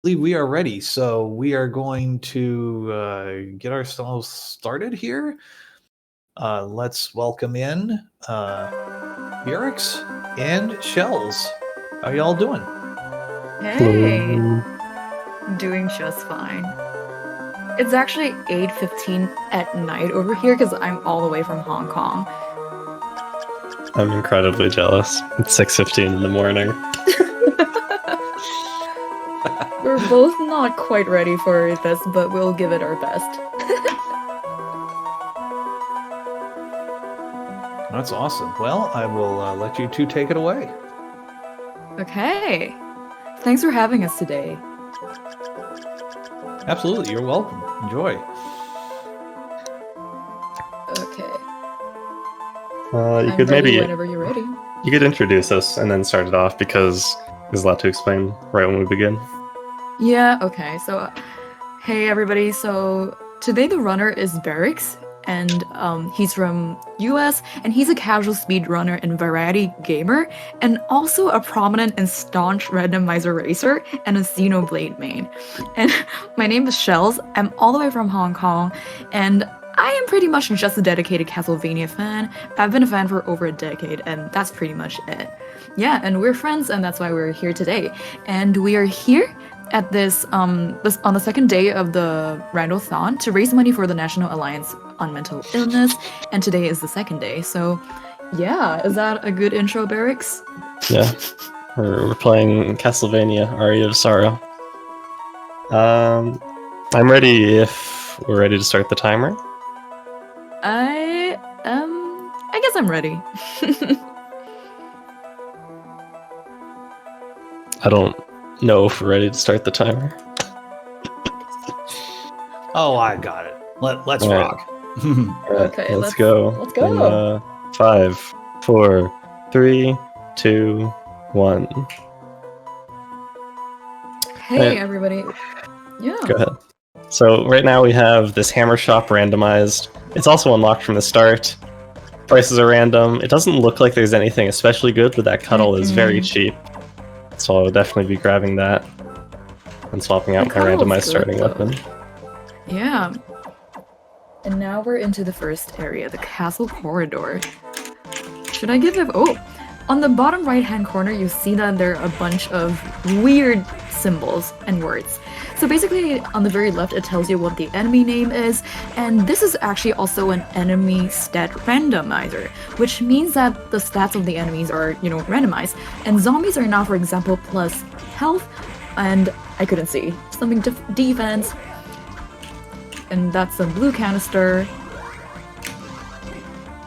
believe we are ready. So we are going to get ourselves started here. Let's welcome in Yurix and Shells. How y'all doing? Hey, doing just fine. It's actually 8:15 at night over here because I'm all the way from Hong Kong. I'm incredibly jealous. It's 6:15 in the morning. We're both not quite ready for this, but we'll give it our best. That's awesome. Well, I will let you two take it away. Okay. Thanks for having us today. Absolutely. You're welcome. Enjoy. Okay. You I'm could ready maybe whenever you're ready. you could introduce us and then start it off because there's a lot to explain right when we begin. Yeah, okay. So, hey everybody. So, today the runner is Barracks, and he's from US, and he's a casual speedrunner and variety gamer, and also a prominent and staunch randomizer racer and a Xenoblade main. And my name is Shells. I'm all the way from Hong Kong, and I am pretty much just a dedicated Castlevania fan. I've been a fan for over a decade, and that's pretty much it. Yeah, and we're friends, and that's why we're here today. And we are here at this on the second day of the Randothon to raise money for the National Alliance on Mental Illness, and today is the second day. So, yeah, is that a good intro, Barracks? Yeah, we're playing Castlevania Aria of Sorrow. I'm ready if we're ready to start the timer. I guess I'm ready. I don't know if we're ready to start the timer. Oh, I got it. Let's All right. rock. All right, Okay, let's go. Let's go. In, 5, 4, 3, 2, 1. Hey, Right. everybody. Yeah. Go ahead. So right now we have this hammer shop randomized. It's also unlocked from the start. Prices are random. It doesn't look like there's anything especially good, but that cuddle is very cheap. So I'll definitely be grabbing that and swapping out my randomized starting weapon. Yeah. And now we're into the first area, the castle corridor. Should I give it... Oh! On the bottom right-hand corner, you see that there are a bunch of weird symbols and words. So basically, on the very left, it tells you what the enemy name is, and this is actually also an enemy stat randomizer, which means that the stats of the enemies are, randomized. And zombies are now, for example, plus health, and I couldn't see, something defense, and that's a blue canister.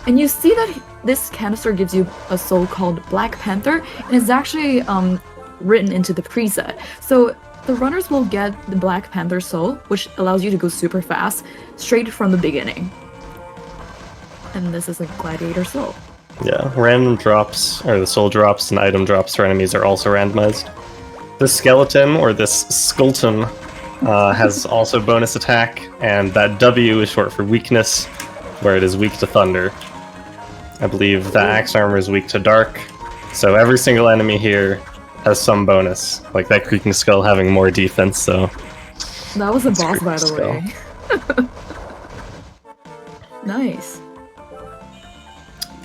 And you see that this canister gives you a soul called Black Panther, and it's actually written into the preset. So the runners will get the Black Panther soul, which allows you to go super fast, straight from the beginning. And this is a gladiator soul. Yeah, random drops, or the soul drops and item drops for enemies are also randomized. This skeleton, or this skeleton, has also bonus attack, and that W is short for weakness, where it is weak to thunder. I believe the axe armor is weak to dark, so every single enemy here has some bonus, like that creaking skull having more defense, so... That was a boss, by the way. Nice.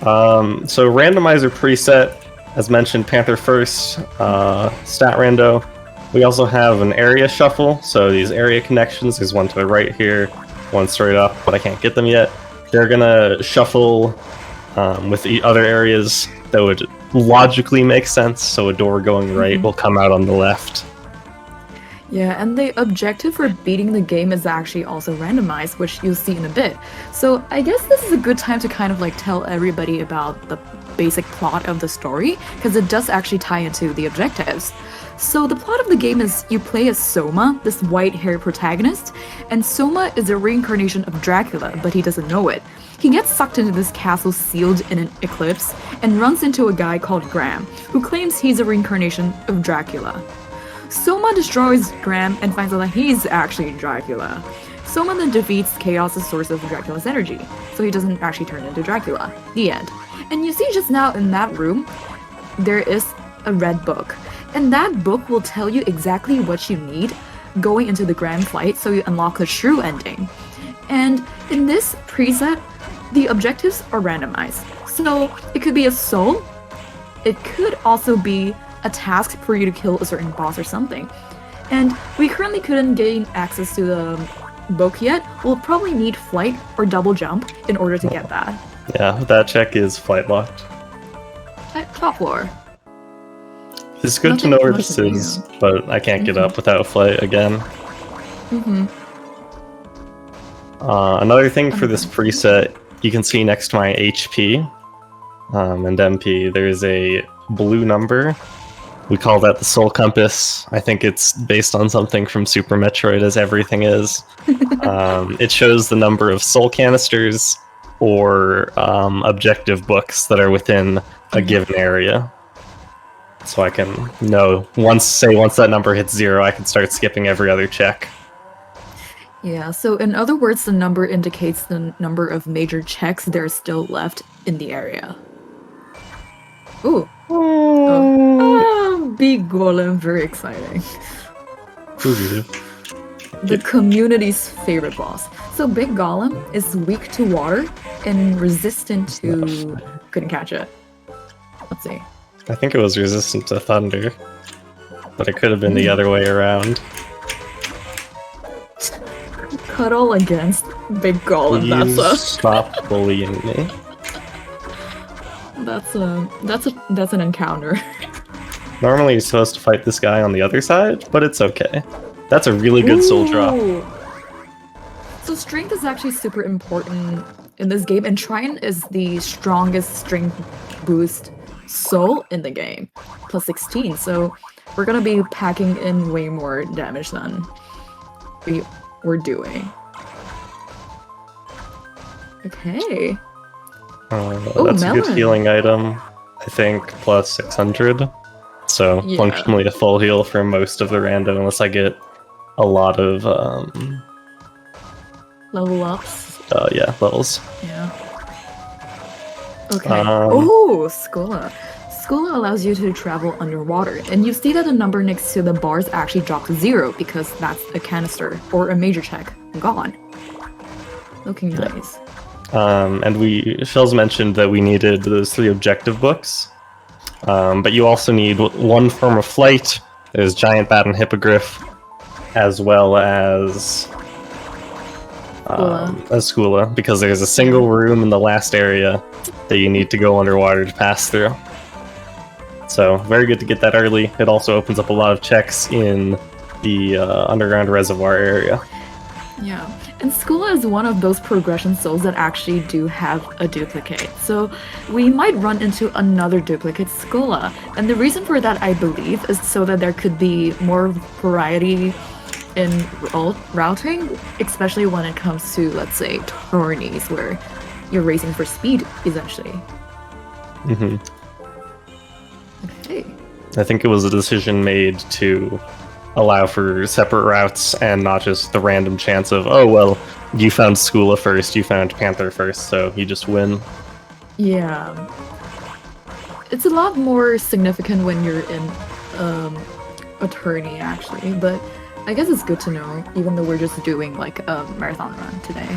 So randomizer preset, as mentioned, Panther first, stat rando. We also have an area shuffle, so these area connections, there's one to the right here, one straight up, but I can't get them yet. They're gonna shuffle with the other areas that would logically make sense, so a door going right will come out on the left. Yeah, and the objective for beating the game is actually also randomized, which you'll see in a bit. So I guess this is a good time to kind of tell everybody about the basic plot of the story, because it does actually tie into the objectives. So the plot of the game is you play as Soma, this white-haired protagonist, and Soma is a reincarnation of Dracula, but he doesn't know it. He gets sucked into this castle sealed in an eclipse and runs into a guy called Graham, who claims he's a reincarnation of Dracula. Soma destroys Graham and finds out that he's actually Dracula. Soma then defeats Chaos, the source of Dracula's energy, so he doesn't actually turn into Dracula. The end. And you see just now in that room, there is a red book. And that book will tell you exactly what you need going into the grand fight so you unlock the true ending. And in this preset, the objectives are randomized. So it could be a soul, it could also be a task for you to kill a certain boss or something. And we currently couldn't gain access to the book yet. We'll probably need flight or double jump in order to get that. Yeah, that check is flight locked. At top floor. It's good to Nothing know where much this to do. is, but I can't get up without flight again. Another thing for this preset, you can see next to my HP and MP, there's a blue number. We call that the Soul Compass. I think it's based on something from Super Metroid, as everything is. It shows the number of soul canisters or objective books that are within a given area. So I can know, once that number hits 0, I can start skipping every other check. Yeah, so in other words, the number indicates the number of major checks there are still left in the area. Ooh. Oh. Big Golem, very exciting. The community's favorite boss. So Big Golem is weak to water and resistant to... Couldn't catch it. Let's see. I think it was resistant to thunder, but it could have been the other way around. Cuddle against Big Golem. Please stop bullying me. That's an encounter. Normally you're supposed to fight this guy on the other side, but it's okay. That's a really good soul drop. So strength is actually super important in this game, and Trine is the strongest strength boost soul in the game, plus 16. So we're gonna be packing in way more damage than we're doing. Okay. That's a good healing item. I think plus 600. So Yeah. functionally a full heal for most of the random, unless I get a lot of Level ups. levels. Yeah. Okay. Um, Skola. Skola allows you to travel underwater, and you see that the number next to the bars actually dropped to 0 because that's a canister or a major check gone. Looking nice. And Shells mentioned that we needed those 3 objective books. But you also need 1 form of flight. There's Giant Bat and Hippogriff, as well as Skula, because there's a single room in the last area that you need to go underwater to pass through. So, very good to get that early. It also opens up a lot of checks in the underground reservoir area. Yeah, and Skula is one of those progression souls that actually do have a duplicate. So we might run into another duplicate Skula. And the reason for that, I believe, is so that there could be more variety in routing, especially when it comes to, let's say, tourneys, where you're racing for speed, essentially. Mm-hmm. Okay. I think it was a decision made to allow for separate routes and not just the random chance of, oh, well, you found Skula first, you found Panther first, so you just win. Yeah. It's a lot more significant when you're in a tourney, actually, but I guess it's good to know, even though we're just doing, like, a marathon run today.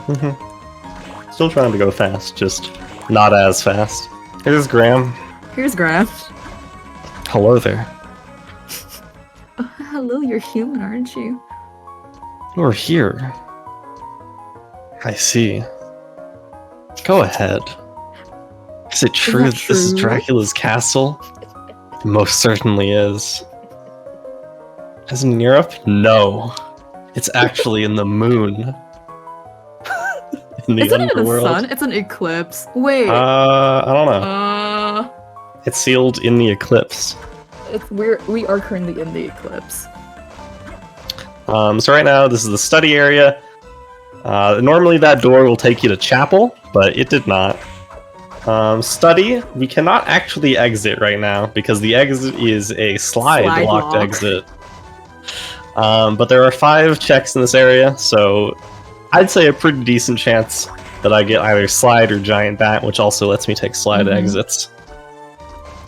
Mm-hmm. Still trying to go fast, just not as fast. Here's Graham. Here's Graham. Hello there. Oh, hello, you're human, aren't you? You're here. I see. Go ahead. Is it true that this is true? Dracula's castle? It most certainly is. As in Europe? No. It's actually in the moon. In the Isn't it the underworld. sun? It's an eclipse. Wait. I don't know. It's sealed in the eclipse. We are currently in the eclipse. So right now, this is the study area. Normally that door will take you to chapel, but it did not. Study, we cannot actually exit right now, because the exit is a slide locked lock. exit. But there are 5 checks in this area, so I'd say a pretty decent chance that I get either slide or giant bat, which also lets me take slide exits.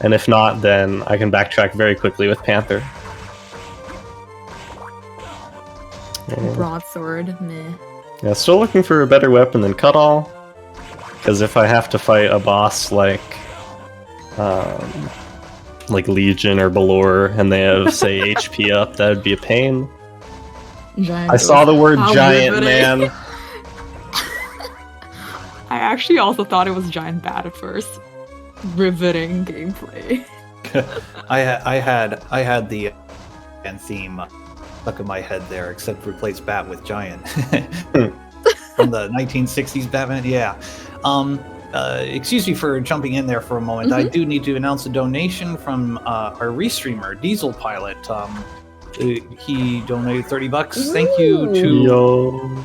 And if not, then I can backtrack very quickly with Panther. Broadsword, meh. Yeah, still looking for a better weapon than Cut-All. Because if I have to fight a boss like Legion or Balor, and they have, say, HP up, that would be a pain. Giant I saw the word How giant, riveting. man. I actually also thought it was giant bad at first. Riveting gameplay. I had the theme stuck in my head there, except replace Bat with Giant from the 1960s Batman. Yeah. Excuse me for jumping in there for a moment. I do need to announce a donation from our restreamer Diesel Pilot. He donated $30. Thank you to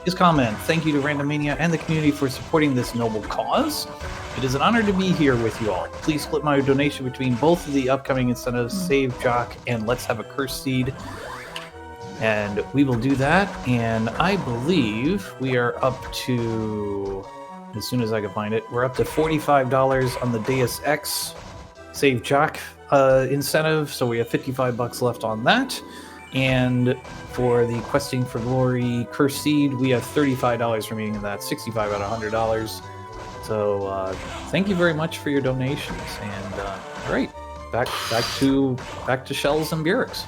his comment. Thank you to Randomania and the community for supporting this noble cause. It is an honor to be here with you all. Please split my donation between both of the upcoming incentives, Save Jock and Let's Have a Curse Seed. And we will do that. And I believe we are up to, as soon as I can find it, we're up to $45 on the Deus Ex Save Jock incentive. So we have $55 left on that. And for the Questing for Glory Curse Seed, we have $35 remaining in that, $65 out of $100. So thank you very much for your donations. And all right, back to Shells and Burix.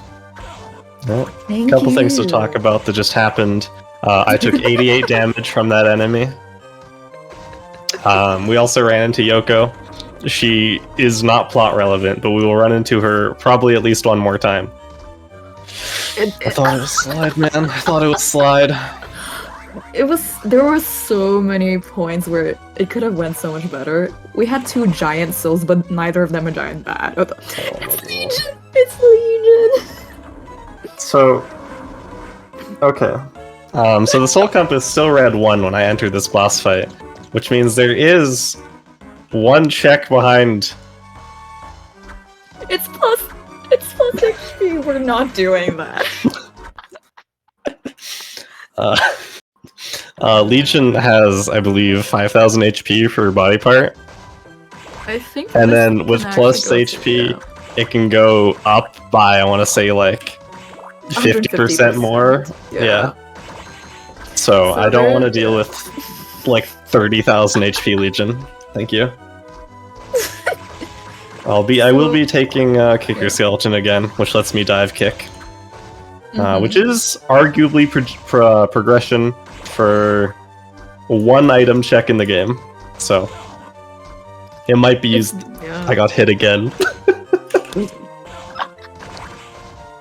Well, a couple things to talk about that just happened. I took 88 damage from that enemy. We also ran into Yoko. She is not plot relevant, but we will run into her probably at least one more time. I thought it was slide, man. I thought it was slide. There were so many points where it could have went so much better. We had 2 giant souls, but neither of them are giant bad. It's Legion! It's Legion! So, okay. So the Soul Compass still read 1 when I entered this boss fight, which means there is 1 check behind. It's plus HP. We're not doing that. Legion has, I believe, 5,000 HP for body part. I think. And then with plus HP, it can go up by, I want to say, like 50% more. Yeah. So I don't want to deal with like 30,000 HP Legion. Thank you. I will be taking Kicker Skeleton again, which lets me dive kick. Which is arguably progression for 1 item check in the game. So it might be used. I got hit again.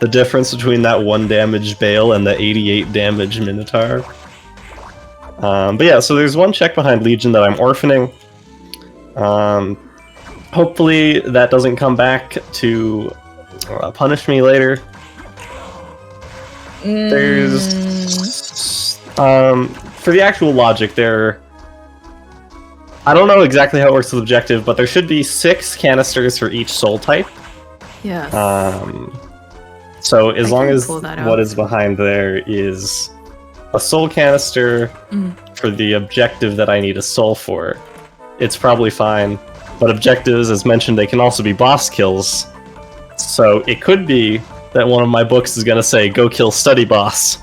The difference between that 1 damage Bale and the 88 damage Minotaur. But yeah, so there's 1 check behind Legion that I'm orphaning. Hopefully that doesn't come back to punish me later. There's for the actual logic there, I don't know exactly how it works with objective, but there should be 6 canisters for each soul type. Yes. So as long as what is behind there is a soul canister for the objective that I need a soul for, it's probably fine. But objectives, as mentioned, they can also be boss kills. So it could be that one of my books is going to say, go kill study boss.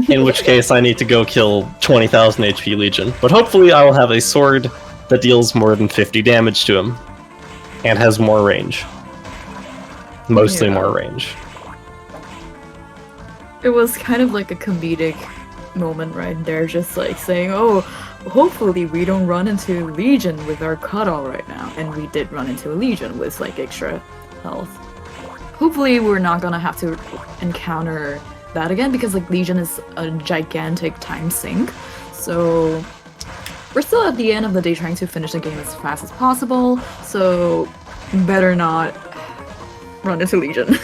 In which case I need to go kill 20,000 HP Legion. But hopefully I will have a sword that deals more than 50 damage to him. And has more range. Mostly more range. It was kind of like a comedic moment right there, just like saying, oh, hopefully we don't run into Legion with our Cut-All right now. And we did run into a Legion with like extra health. Hopefully we're not gonna have to encounter that again, because like Legion is a gigantic time sink. So we're still at the end of the day trying to finish the game as fast as possible, so better not run into Legion.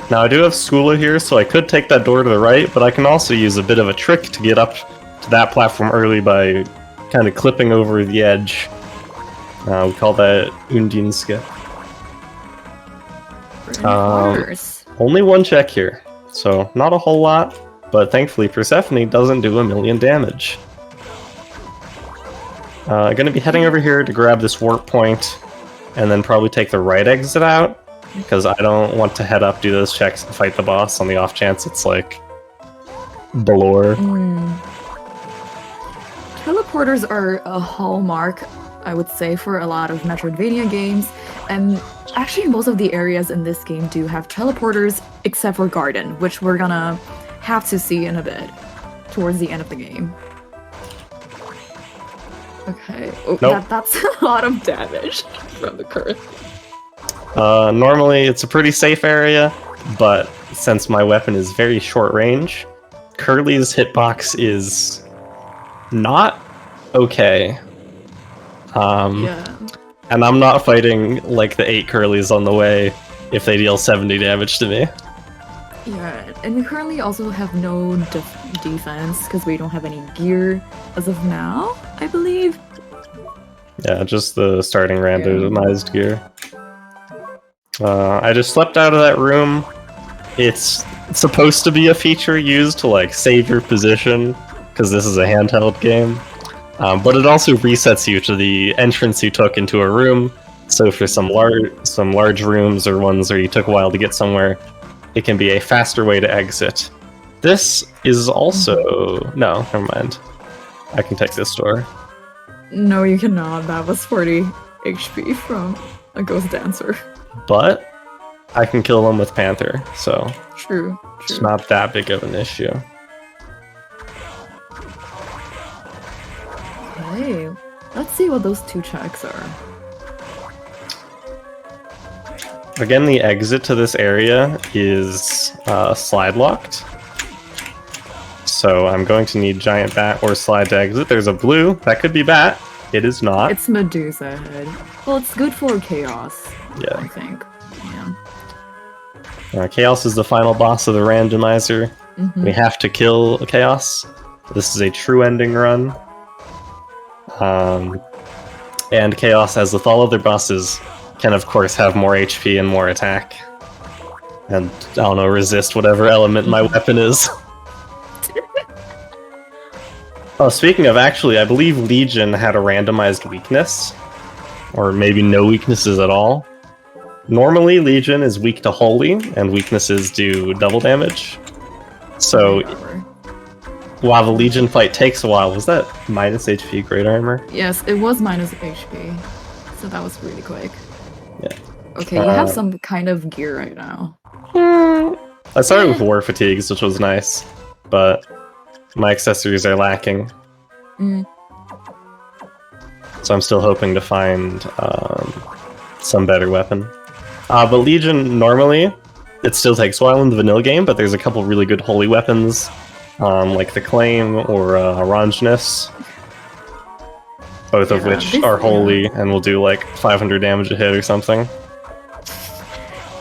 Now I do have Skula here, so I could take that door to the right, but I can also use a bit of a trick to get up to that platform early by kind of clipping over the edge. We call that Undinska. Only 1 check here, so not a whole lot, but thankfully Persephone doesn't do 1,000,000 damage. Gonna be heading over here to grab this warp point, and then probably take the right exit out, because I don't want to head up, do those checks, and fight the boss on the off chance it's like Balor. Teleporters are a hallmark, I would say, for a lot of Metroidvania games, and actually most of the areas in this game do have teleporters, except for Garden, which we're gonna have to see in a bit, towards the end of the game. Okay, oh, Nope. that's a lot of damage from the curse. Normally it's a pretty safe area, but since my weapon is very short range, Curly's hitbox is not okay. Yeah. And I'm not fighting like the 8 Curlies on the way if they deal 70 damage to me. Yeah, and we currently also have no defense because we don't have any gear as of now, I believe. Yeah, just the starting randomized gear. I just slept out of that room. It's supposed to be a feature used to like save your position, because this is a handheld game. But it also resets you to the entrance you took into a room. So for some large rooms or ones where you took a while to get somewhere, it can be a faster way to exit. This is also... No, never mind. I can take this door. No, you cannot. That was 40 HP from a Ghost Dancer. But I can kill them with Panther, so True. it's not that big of an issue. Okay, let's see what those 2 checks are. Again, the exit to this area is slide locked. So I'm going to need giant bat or slide to exit. There's a blue. That could be bat. It is not. It's Medusa head. Well, it's good for chaos, Yeah. I think. Yeah. Chaos is the final boss of the randomizer. Mhm. We have to kill Chaos. This is a true ending run. And Chaos, as with all other bosses, can of course have more HP and more attack. And, I don't know, resist whatever element my weapon is. Oh, speaking of, actually, I believe Legion had a randomized weakness. Or maybe no weaknesses at all. Normally, Legion is weak to Holy, and weaknesses do double damage. So, while the Legion fight takes a while, was that minus HP Great Armor? Yes, it was minus HP. So that was really quick. Yeah. Okay, you have some kind of gear right now. I started with War Fatigues, which was nice, but my accessories are lacking. So I'm still hoping to find some better weapon. But Legion, normally, it still takes a while in the vanilla game, but there's a couple really good holy weapons, like the Claim or Ranjness, both of which are holy and will do like 500 damage a hit or something.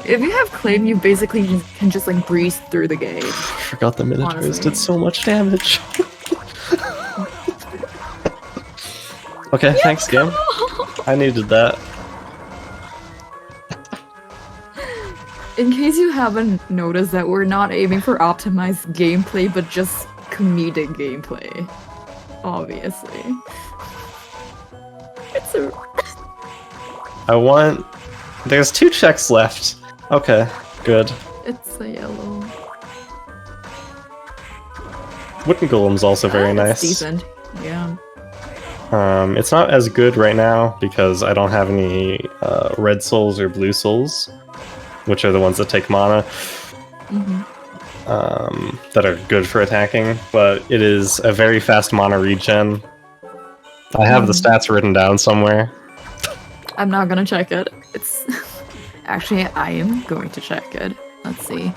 If you have Claim, you basically can just like breeze through the gate. I forgot the Minotaurs Honestly. did so much damage. Okay, thanks, game. I needed that. In case you haven't noticed that we're not aiming for optimized gameplay, but just comedic gameplay. Obviously. It's a... There's 2 checks left. Okay, good. It's a yellow. Wooden Golem's also very nice. Decent. Yeah. It's not as good right now because I don't have any red souls or blue souls, which are the ones that take mana, that are good for attacking, but it is a very fast mana regen. I have the stats written down somewhere. I'm not gonna check it. It's... Actually, I am going to check it. Let's see.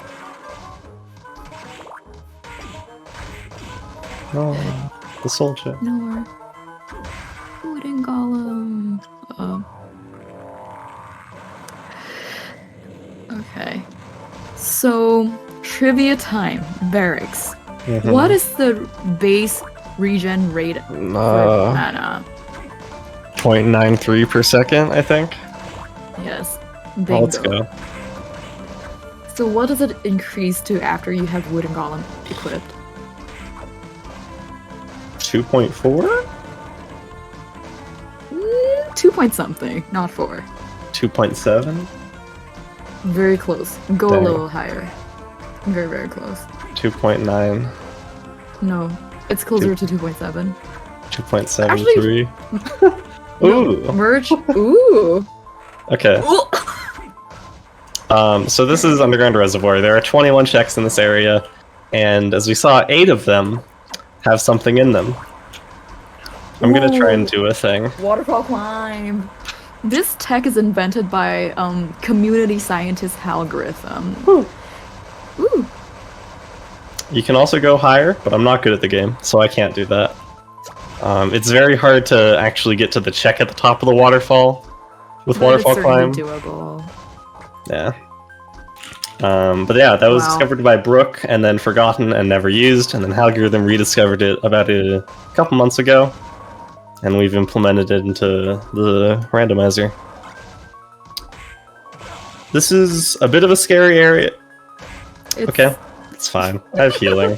Oh, the soul chip. Nowhere. Wooden Golem. Okay. So, trivia time. Barracks. What is the base regen rate for mana? 0.93 per second, I think. Yes. Well, Bingo. let's go. So what does it increase to after you have Wooden Golem equipped? 2.4? point something, not 4. 2.7? Very close. Go Dang. a little higher. Very, very close. 2.9. No, it's closer to 2.7. 2.73. No, Ooh. merge. Ooh. Okay. Ooh. So this is Underground Reservoir. There are 21 checks in this area, and as we saw, 8 of them have something in them. I'm gonna try and do a thing. Waterfall climb. This tech is invented by community scientist Algorithm. Ooh. Ooh. You can also go higher, but I'm not good at the game, so I can't do that. It's very hard to actually get to the check at the top of the waterfall with But waterfall it's climb. certainly doable. Yeah. But yeah, that was discovered by Brooke and then forgotten and never used, and then Algorithm rediscovered it about a couple months ago, and we've implemented it into the randomizer. This is a bit of a scary area. It's, Okay, it's fine. I have healing.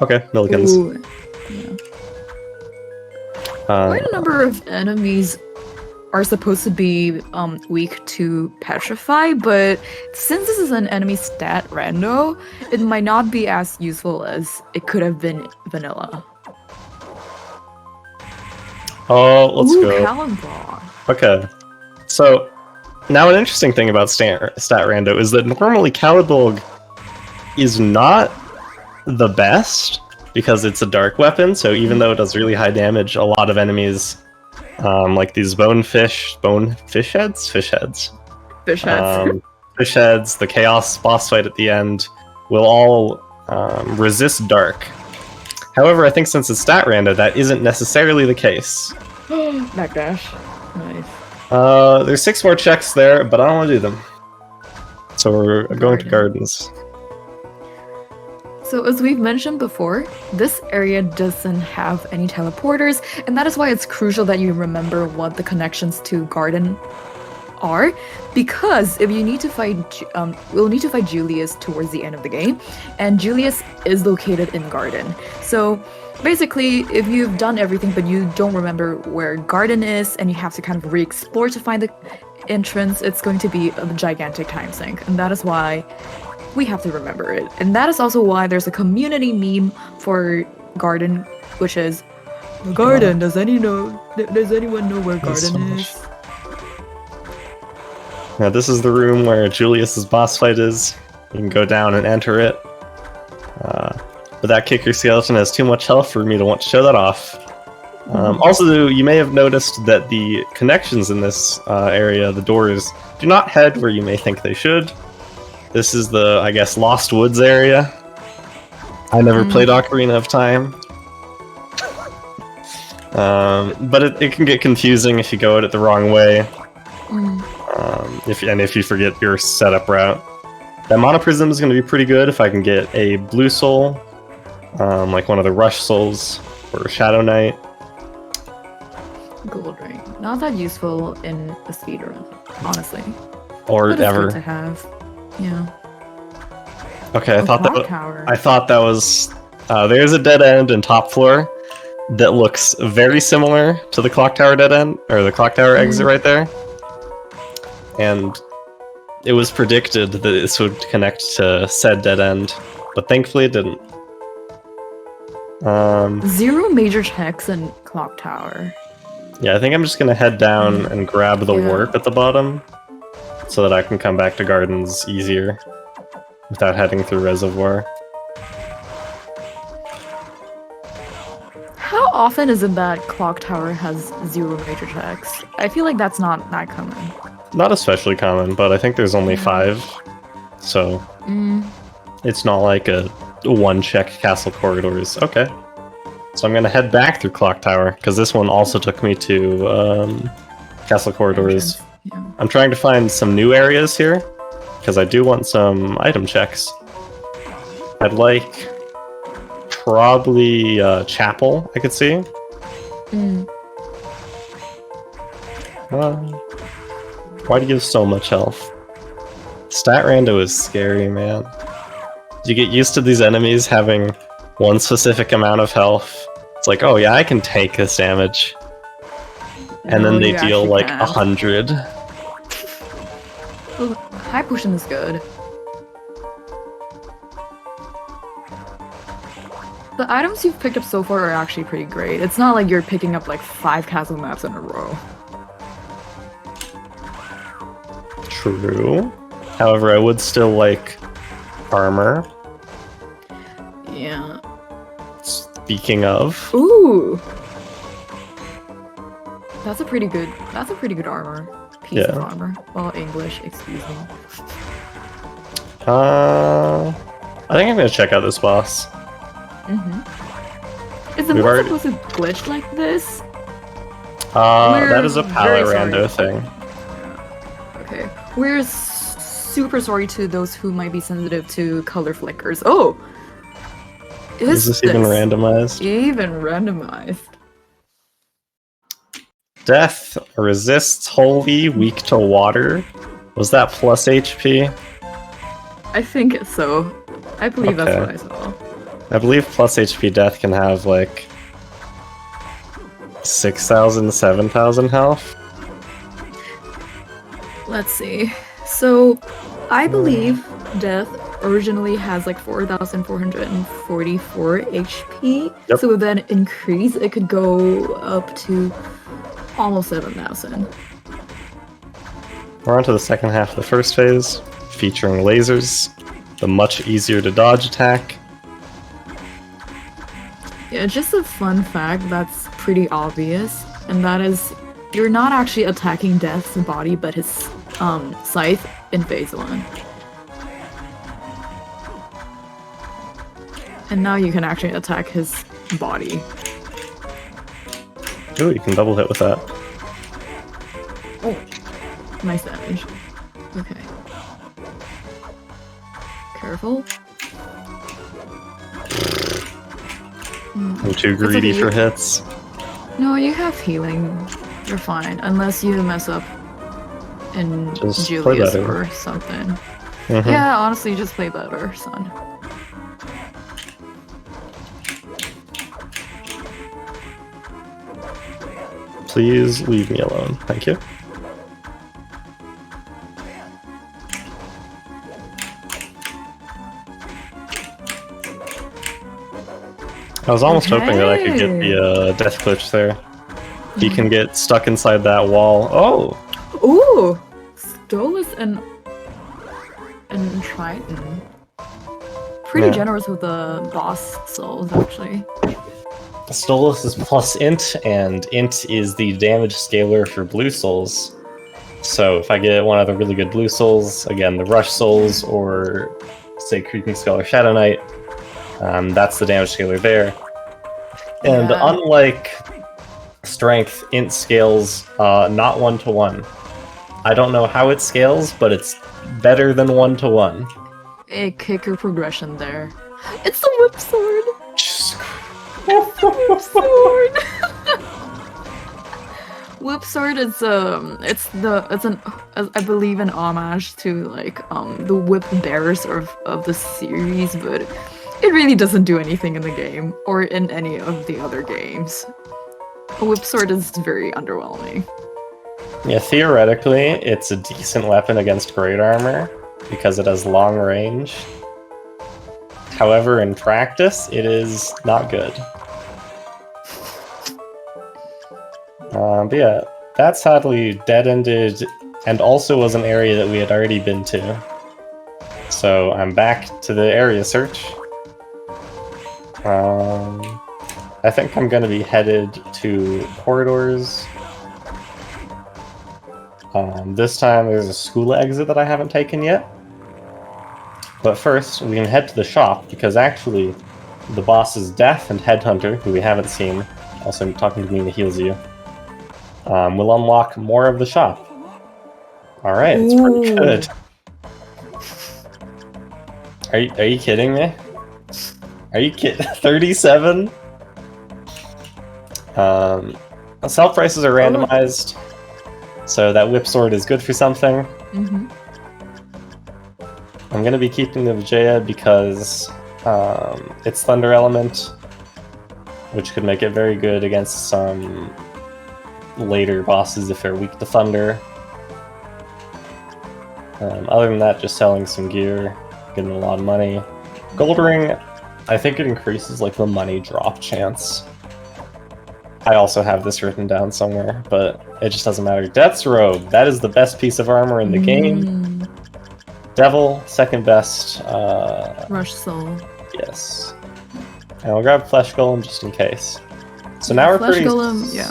Okay, Millikins. Ooh. Yeah. Quite a number of enemies are supposed to be weak to petrify, but since this is an enemy stat rando, it might not be as useful as it could have been vanilla. Oh, let's Ooh, go. Calimbor. Okay, so now an interesting thing about stat rando is that normally Caliburg is not the best because it's a dark weapon, so even though it does really high damage, a lot of enemies, like these fish heads, fish heads, the chaos boss fight at the end, will all resist dark. However, I think since it's stat rando, that isn't necessarily the case. Backdash. Nice. There's 6 more checks there, but I don't want to do them. So we're going to gardens. So as we've mentioned before, this area doesn't have any teleporters, and that is why it's crucial that you remember what the connections to Garden are, because if you need to fight, we'll need to fight Julius towards the end of the game, and Julius is located in Garden. So basically, if you've done everything but you don't remember where Garden is, and you have to kind of re-explore to find the entrance, it's going to be a gigantic time sink, and that is why we have to remember it. And that is also why there's a community meme for Garden, which is Garden. Does anyone know where Garden is? Now this is the room where Julius's boss fight is. You can go down and enter it. But that kicker skeleton has too much health for me to want to show that off. Also, you may have noticed that the connections in this area, the doors, do not head where you may think they should. This is the, I guess, Lost Woods area. I never played Ocarina of Time. But it can get confusing if you go at it the wrong way. If you forget your setup route. That Monoprism is going to be pretty good if I can get a Blue Soul, like one of the Rush Souls, or Shadow Knight. Gold ring. Not that useful in a speedrun, honestly. Or but ever. It's good to have. Yeah. Okay, I thought Tower. that was. There's a dead end in top floor that looks very similar to the clock tower dead end, or the clock tower exit right there. And it was predicted that this would connect to said dead end, but thankfully it didn't. 0 major checks in clock tower. Yeah, I think I'm just gonna head down and grab the warp at the bottom, so that I can come back to gardens easier without heading through reservoir. How often is it that clock tower has 0 major checks? I feel like that's not that common. Not especially common, but I think there's only 5, so it's not like a 1-check castle corridors. Okay, so I'm gonna head back through clock tower because this one also took me to castle corridors. Yeah. I'm trying to find some new areas here because I do want some item checks. I'd like probably chapel. I could see. Why do you give so much health? Stat rando is scary, man. You get used to these enemies having one specific amount of health, It's like, oh yeah, I can take this damage. And No, then they you deal actually like can't. 100. Well, high potion is good. The items you've picked up so far are actually pretty great. It's not like you're picking up like 5 castle maps in a row. True. However, I would still like armor. Yeah. Speaking of, Ooh. That's a pretty good armor. Piece of Yeah. armor. Well, English, excuse me. I think I'm gonna check out this boss. Is the We've move already- supposed to glitch like this? That is a We're palette very rando sorry. thing. Okay. We're super sorry to those who might be sensitive to color flickers. Oh! Is this even randomized? Even randomized. Death resists holy, weak to water. Was that plus HP? I think so. I believe that's Okay. what I saw. I believe plus HP death can have like 6,000, 7,000 health. Let's see. So, I believe Death originally has like 4,444 HP. Yep. So with that increase, it could go up to almost 7,000. We're on to the second half of the first phase, featuring lasers, the much easier to dodge attack. Yeah, just a fun fact that's pretty obvious, and that is you're not actually attacking Death's body, but his scythe in phase 1. And now you can actually attack his body. Ooh, you can double hit with that. Oh, nice damage. Okay. Careful. I'm too greedy for hits. No, you have healing. You're fine, unless you mess up in Just play Julius better. or something. Mhm. Yeah, honestly, just play better, son. Please leave me alone. Thank you. I was almost hoping that I could get the death glitch there. He can get stuck inside that wall. Oh! Ooh! Stolas and Triton. Pretty Yeah. generous with the boss souls, actually. Stolas is plus int, and int is the damage scaler for blue souls. So if I get one of the really good blue souls, again, the rush souls, or say Creeping Skull or Shadow Knight, that's the damage scaler there. And Yeah. unlike strength, int scales not 1-to-1. I don't know how it scales, but it's better than 1-to-1. A kicker progression there. It's the whip sword! Whip sword! Whip sword is I believe an homage to like the whip bearers of the series, but it really doesn't do anything in the game or in any of the other games. A whip sword is very underwhelming. Yeah, theoretically, it's a decent weapon against great armor because it has long range. However, in practice, it is not good. But yeah, that sadly dead-ended and also was an area that we had already been to. So I'm back to the area search. I think I'm going to be headed to corridors. This time there's a school exit that I haven't taken yet. But first, we can head to the shop, because actually, the bosses Death and Headhunter, who we haven't seen, also talking to me that heals you, will unlock more of the shop. Alright, it's pretty Ooh. good. Are you kidding me? Are you kidding? 37? Sell prices are randomized, so that whip sword is good for something. Mm-hmm. I'm gonna be keeping the Vijaya because it's Thunder Element, which could make it very good against some later bosses if they're weak to thunder. Other than that, just selling some gear, getting a lot of money. Gold ring, I think it increases like the money drop chance. I also have this written down somewhere, but it just doesn't matter. Death's Robe, that is the best piece of armor in the game. Devil, second best. Rush Soul. Yes. And we'll grab Flesh Golem just in case. So now we're Flesh pretty. Golem, yeah.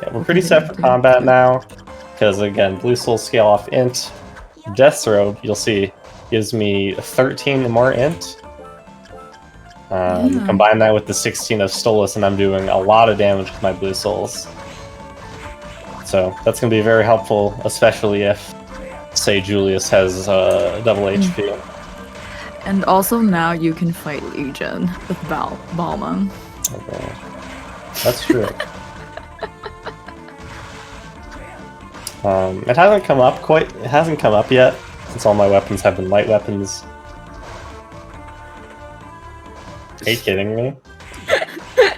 Yeah, we're pretty set for combat now, because again, Blue Soul scale off int. Death's Robe, you'll see, gives me 13 more int. Combine that with the 16 of Stolas, and I'm doing a lot of damage with my Blue Souls. So that's going to be very helpful, especially if, say, Julius has double HP. And also now you can fight Legion with Balmung. Okay. That's true. It hasn't come up quite. It hasn't come up yet, since all my weapons have been light weapons. Are you kidding me?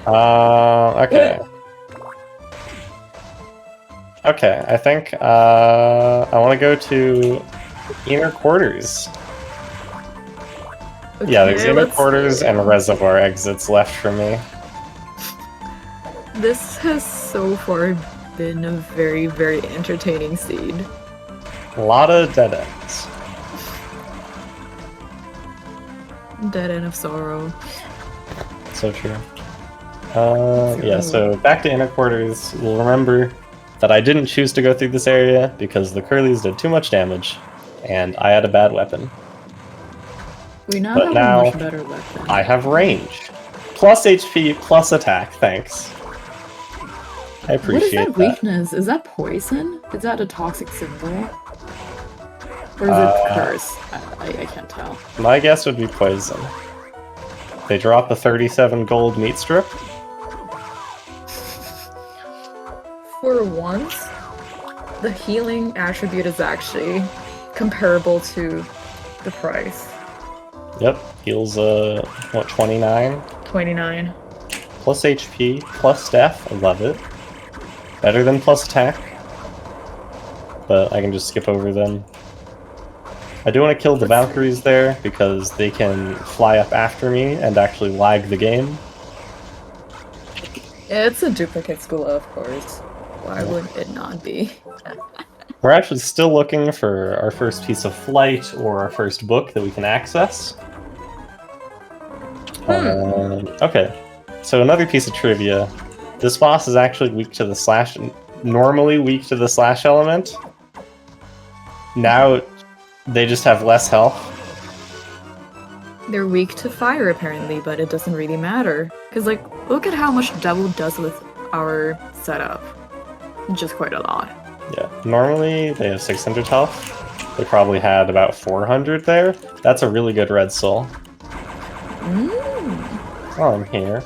Okay. Okay, I think I want to go to inner quarters. Okay, Yeah, there's inner quarters and reservoir exits left for me. This has so far been a very, very entertaining seed. A lot of dead ends. Dead End of Sorrow. So true. Yeah, so back to inner quarters. We'll remember that I didn't choose to go through this area because the Curlies did too much damage, and I had a bad weapon. We now But have now, a much better weapon. I have range. Plus HP, plus attack, thanks. I appreciate What is that that. weakness? Is that poison? Is that a toxic symbol? Or is it curse? I can't tell. My guess would be poison. They drop a 37 gold meat strip. For once, the healing attribute is actually comparable to the price. Yep, heals what, 29? 29. Plus HP, plus death, I love it. Better than plus attack. But I can just skip over them. I do want to kill the Valkyries there, because they can fly up after me and actually lag the game. It's a duplicate school, of course. Why would it not be? We're actually still looking for our first piece of flight or our first book that we can access. Okay, so another piece of trivia. This boss is actually weak to the slash, normally weak to the slash element. Now they just have less health. They're weak to fire, apparently, but it doesn't really matter. Because, like, look at how much Devil does with our setup. Just quite a lot. Yeah, normally they have 600 health. They probably had about 400 there. That's a really good red soul. Oh, I'm here.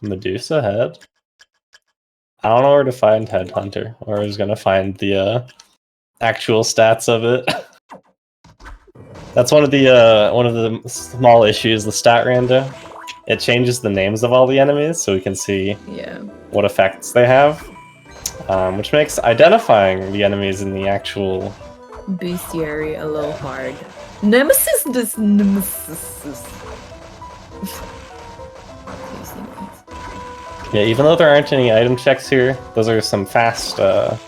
Medusa head? I don't know where to find Headhunter, or I was gonna find the actual stats of it. That's one of the small issues, the stat rando. It changes the names of all the enemies, so we can see what effects they have, which makes identifying the enemies in the actual bestiary a little hard. Nemesis, this Nemesis. Yeah, even though there aren't any item checks here, those are some fast, or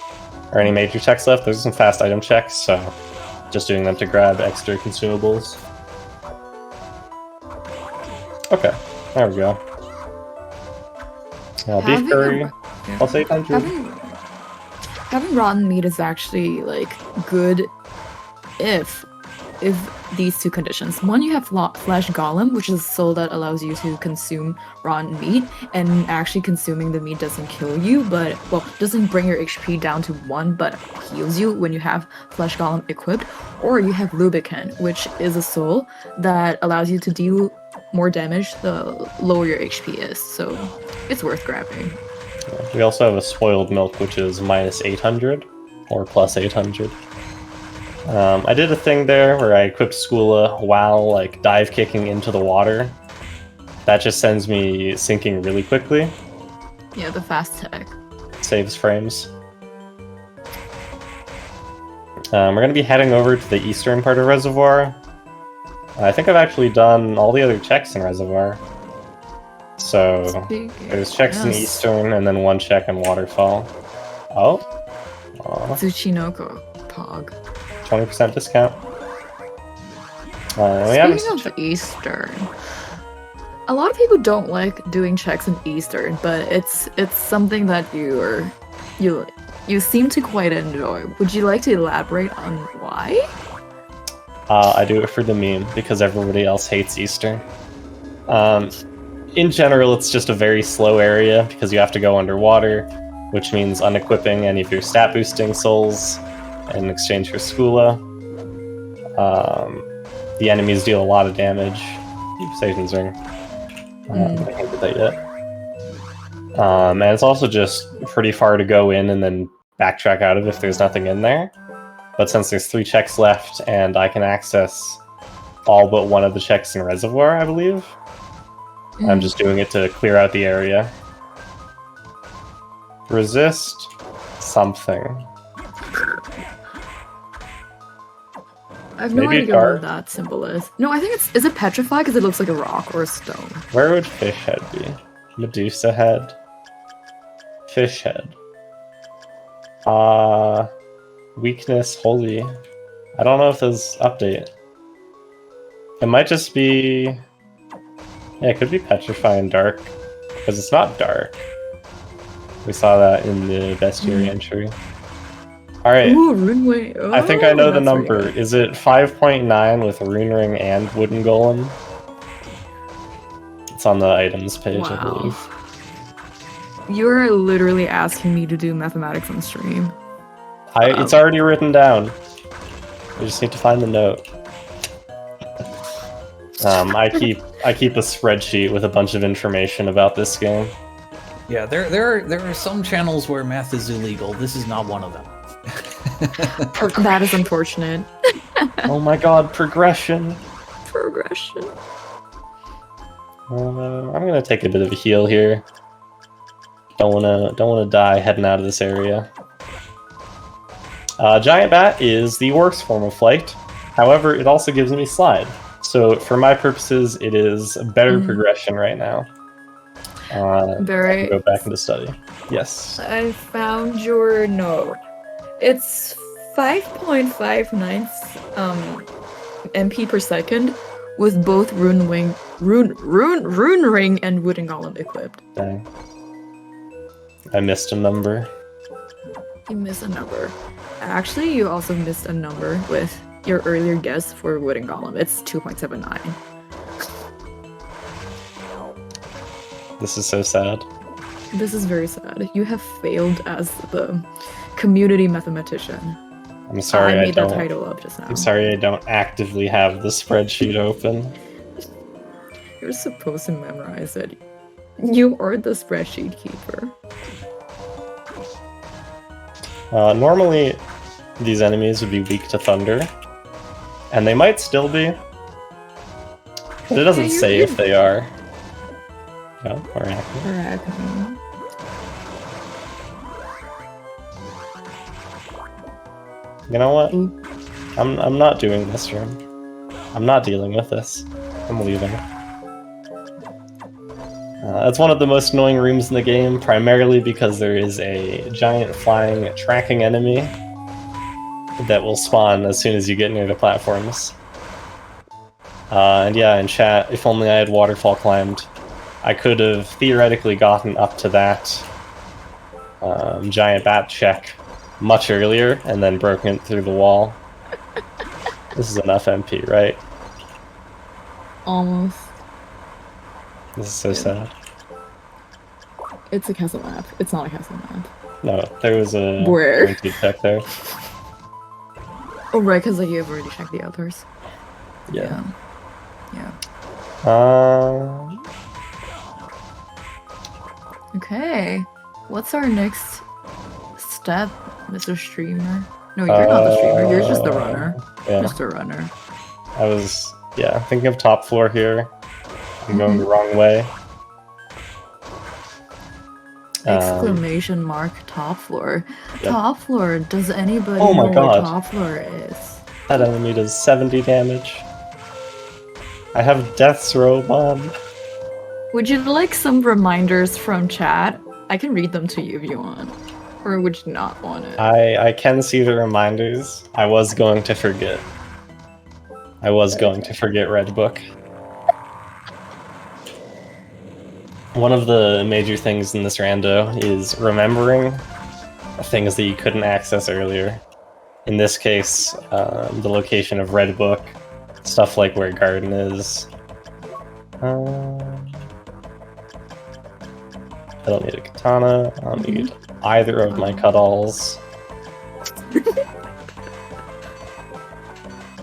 any major checks left, those are some fast item checks, so just doing them to grab extra consumables. Okay, there we go. Beef curry, plus 800. Having rotten meat is actually, like, good if these two conditions. One, you have Flesh Golem, which is a soul that allows you to consume rotten meat, and actually consuming the meat doesn't kill you, but, well, doesn't bring your HP down to 1, but heals you when you have Flesh Golem equipped. Or you have Lubricant, which is a soul that allows you to deal more damage the lower your HP is, so it's worth grabbing. We also have a Spoiled Milk, which is minus 800, or plus 800. I did a thing there where I equipped Skula while like dive kicking into the water. That just sends me sinking really quickly. Yeah, the fast tech. Saves frames. We're going to be heading over to the eastern part of Reservoir. I think I've actually done all the other checks in Reservoir. So there's checks in Eastern and then one check in Waterfall. Oh. Aw. Tsuchinoko Pog. 20% discount. Speaking of Eastern, a lot of people don't like doing checks in Eastern, but it's something that you seem to quite enjoy. Would you like to elaborate on why? I do it for the meme because everybody else hates Eastern. In general, it's just a very slow area because you have to go underwater, which means unequipping any of your stat boosting souls in exchange for Skula. The enemies deal a lot of damage. Satan's Ring. I can't do that yet. And it's also just pretty far to go in and then backtrack out of if there's nothing in there. But since there's 3 checks left and I can access all but one of the checks in Reservoir, I believe, I'm just doing it to clear out the area. Resist something. I have no idea what that symbol is. No, I think is it petrified because it looks like a rock or a stone. Where would fish head be? Medusa head? Fish head. Weakness, holy. I don't know if those update. It might just be... Yeah, it could be Petrify and Dark, because it's not dark. We saw that in the bestiary entry. Alright. Ooh, Runeway. Oh, I think I know the number. Really is it 5.9 with Rune Ring and Wooden Golem? It's on the items page, I believe. You're literally asking me to do mathematics on stream. It's already written down. I just need to find the note. I keep a spreadsheet with a bunch of information about this game. Yeah, there are some channels where math is illegal. This is not one of them. That is unfortunate. Oh my god, progression. Progression. I'm gonna take a bit of a heal here. Don't wanna die heading out of this area. Giant Bat is the worst form of flight. However, it also gives me slide. So for my purposes, it is better progression right now. Very. I can go back into study. Yes. I found your note. It's 5.59 MP per second with both Rune Ring and Wooden Golem equipped. Dang. I missed a number. You missed a number. Actually, you also missed a number with your earlier guess for Wooden Golem. It's 2.79. This is so sad. This is very sad. You have failed as the community mathematician. I'm sorry I made that title up just now. I'm sorry I don't actively have the spreadsheet open. You're supposed to memorize it. You are the spreadsheet keeper. Normally, these enemies would be weak to thunder. And they might still be. But it doesn't say if they are. No, Arachne. You know what? I'm not doing this room. I'm not dealing with this. I'm leaving. That's one of the most annoying rooms in the game, primarily because there is a giant flying tracking enemy that will spawn as soon as you get near the platforms. And yeah, in chat, if only I had waterfall climbed, I could have theoretically gotten up to that giant bat check much earlier and then broken it through the wall. This is enough MP, right? Almost. This is so sad. It's a castle map. It's not a castle map. No, there was a guaranteed check there. Oh, right, because you've already checked the others. Yeah. Okay. What's our next step, Mr. Streamer? No, you're not the streamer. You're just the runner. Yeah. Just a runner. I was, thinking of top floor here. I'm going the wrong way. Exclamation mark top floor. Yep. Top floor. Does anybody Oh my know God. what top floor is? That enemy does 70 damage. I have Death's Row Bomb. Would you like some reminders from chat? I can read them to you if you want. Or would you not want it? I can see the reminders. I was going to forget. I was going to forget Red Book. One of the major things in this rando is remembering things that you couldn't access earlier. In this case, the location of Red Book, stuff like where Garden is. I don't need a katana. I don't need either of my cuddles.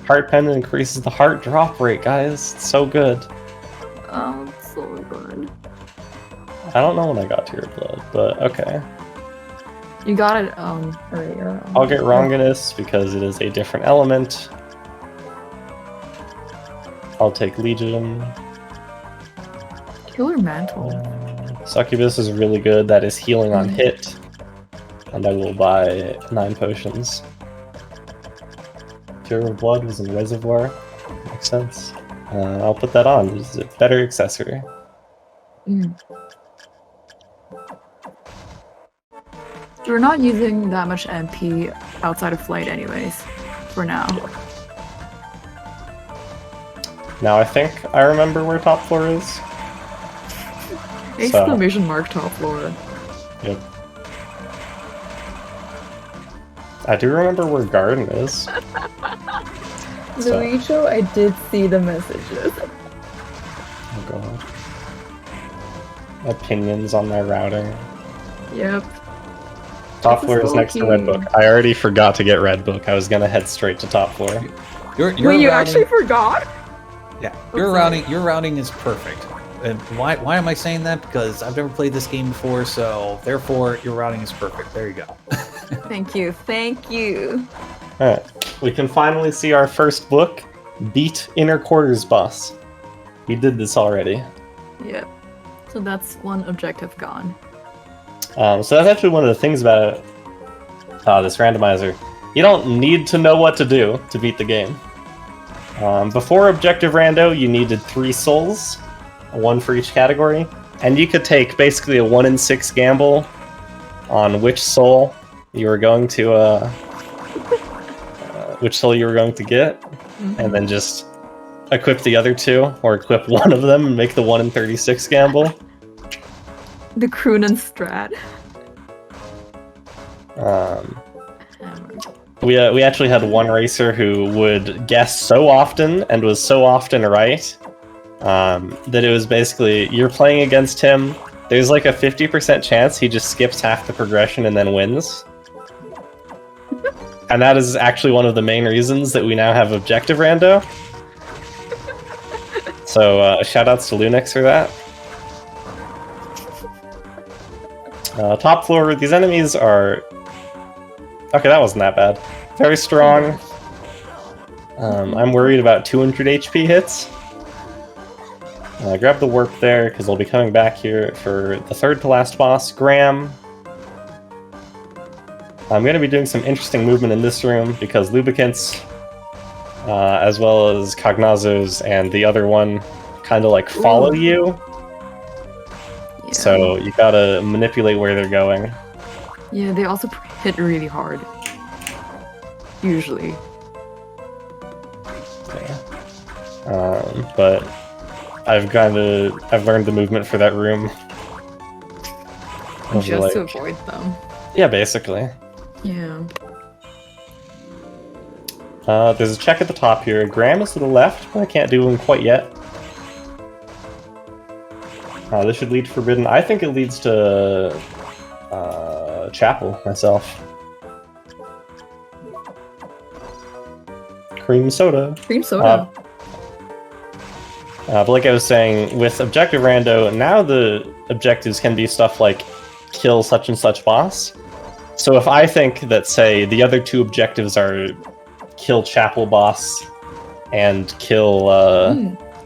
Heart Pen increases the heart drop rate, guys. It's so good. Oh, it's so good. I don't know when I got to your blood, but okay. You got it earlier. I'll get Wronginess because it is a different element. I'll take Legion. Killer Mantle. Succubus is really good. That is healing on hit. And I will buy 9 potions. Cure of Blood was in Reservoir. Makes sense. I'll put that on. It's a better accessory. We're not using that much MP outside of flight anyways, for now. Now I think I remember where top floor is. Exclamation mark top floor. Yep. I do remember where Garden is. Luigi, I did see the messages. Oh god. Opinions on my routing. Yep. Top floor is next to Red Book. I already forgot to get Red Book. I was gonna head straight to top floor. Wait, you actually forgot? Yeah, your routing is perfect. And why am I saying that? Because I've never played this game before, so therefore your routing is perfect. There you go. Thank you. Alright, we can finally see our first book, Beat Inner Quarters Boss. We did this already. Yep. So that's one objective gone. So that's actually one of the things about this randomizer. You don't need to know what to do to beat the game. Before Objective Rando, you needed 3 souls, 1 for each category, and you could take basically a 1 in 6 gamble on which soul you were going to get, and then just equip the other 2, or equip one of them and make the 1 in 36 gamble. The Croonin strat. We actually had one racer who would guess so often and was so often right that it was basically you're playing against him. There's like a 50% chance he just skips half the progression and then wins. And that is actually one of the main reasons that we now have Objective Rando. So shoutouts to Lunix for that. Top floor, these enemies are... Okay, that wasn't that bad. Very strong. I'm worried about 200 HP hits. Grab the warp there, because I'll be coming back here for the third to last boss, Graham. I'm going to be doing some interesting movement in this room, because lubricants, as well as Cognazos and the other one, kind of like follow you. Yeah. So you gotta manipulate where they're going. Yeah, they also hit really hard. Usually. Yeah. But I've learned the movement for that room. Just to avoid them. Yeah, basically. Yeah. There's a check at the top here. Graham is to the left, but I can't do him quite yet. This should lead to Forbidden. I think it leads to Chapel, myself. Cream soda. Cream soda. But like I was saying, with Objective Rando, now the objectives can be stuff like kill such and such boss. So if I think that, say, the other two objectives are kill Chapel Boss and kill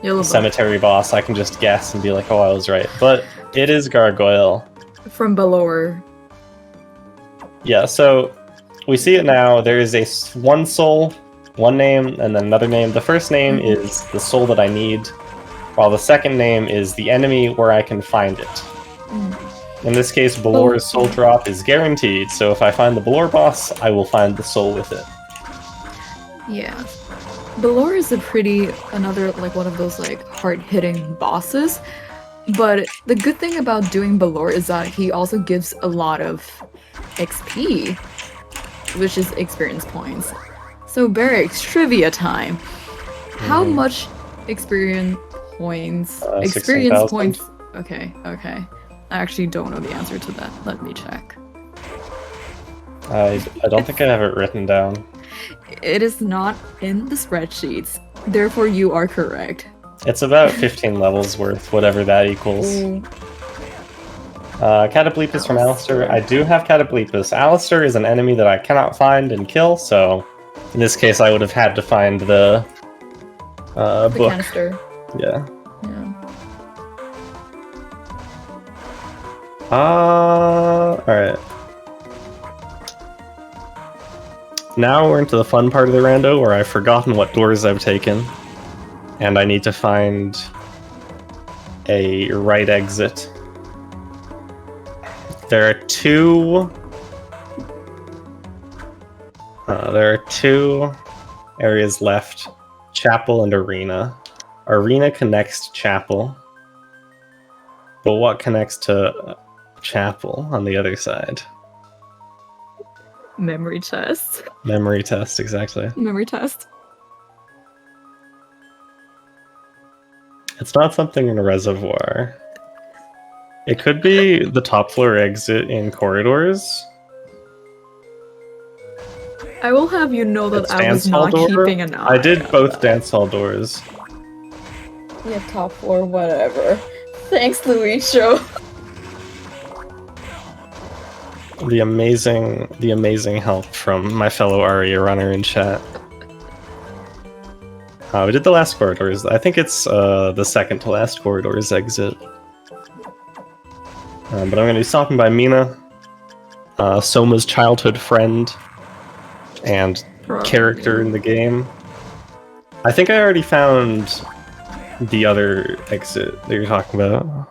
Yellow Cemetery Boss, I can just guess and be like, oh, I was right. But it is Gargoyle. from below. Yeah, so we see it now. There is one soul, one name, and then another name. The first name is the soul that I need, while the second name is the enemy where I can find it. In this case, Balor's soul drop is guaranteed, so if I find the Balor boss, I will find the soul with it. Yeah. Balor is another one of those hard-hitting bosses, but the good thing about doing Balor is that he also gives a lot of XP, which is experience points. So Barracks, trivia time. How much experience points? Experience 16,000. points. Okay. I actually don't know the answer to that. Let me check. I don't think I have it written down. It is not in the spreadsheets. Therefore, you are correct. It's about 15 levels worth, whatever that equals. Cataplepus from Alistair. I do have Cataplepus. Alistair is an enemy that I cannot find and kill, so in this case I would have had to find the book. Canister. Yeah. Alright. Now we're into the fun part of the rando where I've forgotten what doors I've taken. And I need to find a right exit. There are two areas left. Chapel and Arena. Arena connects to Chapel. But what connects to Chapel on the other side? Memory test. Memory test, exactly. Memory test. It's not something in a reservoir. It could be the top floor exit in corridors. I will have you know that It's I was dance hall not door. keeping an eye. I did on both that. dance hall doors. Yeah, top floor, whatever. Thanks, Luicho. The amazing help from my fellow Aria runner in chat. We did the last corridors. I think it's the second to last corridors exit. But I'm going to be stopping by Mina, Soma's childhood friend, and character in the game. I think I already found the other exit that you're talking about.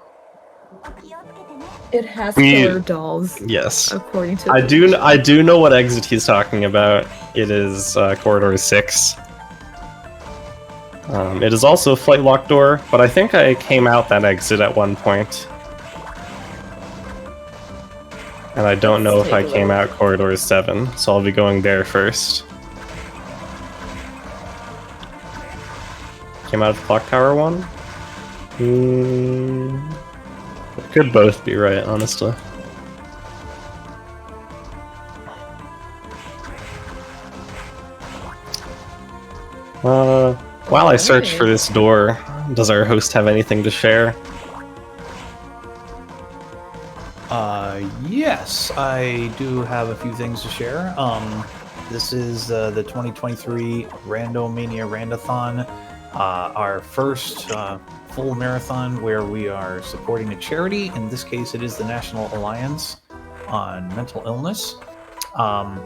It has killer dolls. Yes. According to I do know what exit he's talking about. It is corridor 6. It is also a flight lock door, but I think I came out that exit at one point. And I don't know if I came out corridor 7, so I'll be going there first. Came out of the clock tower one? It could both be right, honestly. While I search for this door, does our host have anything to share? Yes, I do have a few things to share. This is the 2023 Randomania Randothon, our first full marathon where we are supporting a charity. In this case, it is the National Alliance on Mental Illness. I'm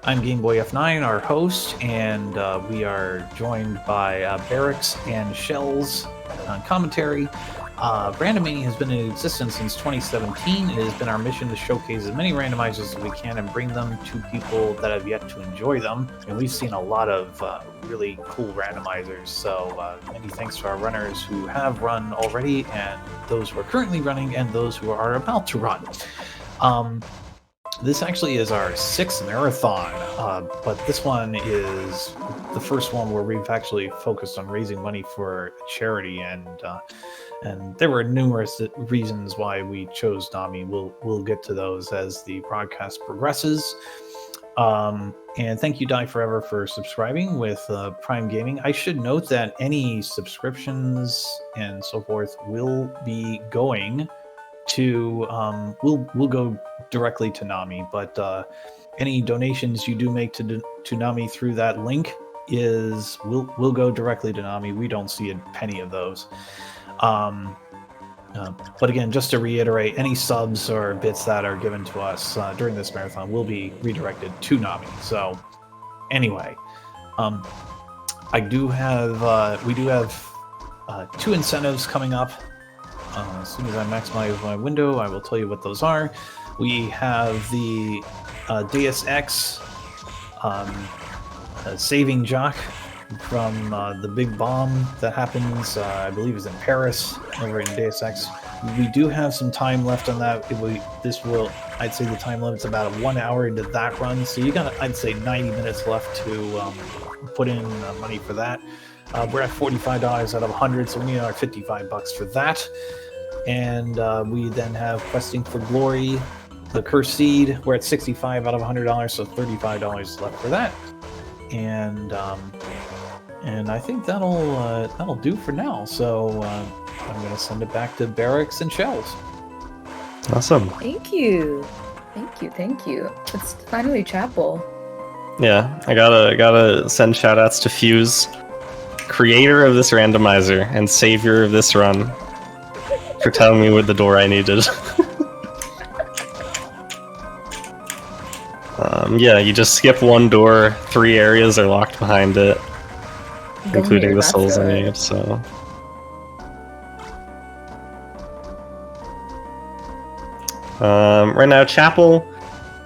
Gameboy F9, our host, and we are joined by Barracks and Shells on commentary. Randomania has been in existence since 2017. It has been our mission to showcase as many randomizers as we can and bring them to people that have yet to enjoy them. And we've seen a lot of really cool randomizers, so many thanks to our runners who have run already, and those who are currently running, and those who are about to run. This actually is our 6th marathon, but this one is the first one where we've actually focused on raising money for a charity, and there were numerous reasons why we chose Nami. We'll get to those as the broadcast progresses. And thank you, Die Forever, for subscribing with Prime Gaming. I should note that any subscriptions and so forth will be going to we'll go directly to Nami, but any donations you do make to Nami through that link will go directly to Nami. We don't see a penny of those. But again, just to reiterate, any subs or bits that are given to us during this marathon will be redirected to Nami. So anyway, we do have 2 incentives coming up. As soon as I maximize my window, I will tell you what those are. We have the Deus Ex saving Jock from the big bomb that happens, I believe is in Paris, over in Deus Ex. We do have some time left on that. I'd say the time limit's about 1 hour into that run, so you got, I'd say, 90 minutes left to put in money for that. We're at $45 out of 100, so we need another $55 for that. And we then have Questing for Glory, the Cursed Seed. We're at 65 out of $100, so $35 left for that. And I think that'll do for now. So I'm gonna send it back to Barracks and Shells. Awesome. Thank you. It's finally Chapel. Yeah, I gotta send shoutouts to Fuse, creator of this randomizer and savior of this run, for telling me what the door I needed. Yeah, you just skip one door, 3 areas are locked behind it, including the souls I need, so... right now, Chapel,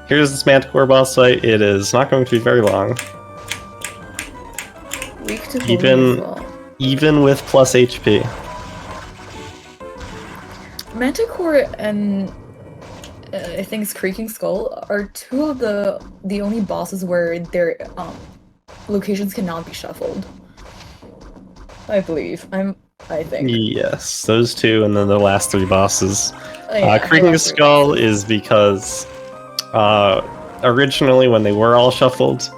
here's this Manticore boss fight. It is not going to be very long. Weak to even with plus HP. Manticore and I think it's Creaking Skull are 2 of the only bosses where their locations cannot be shuffled. I believe. I think. Yes, those 2, and then the last 3 bosses. Yeah, Creaking Skull is because originally when they were all shuffled,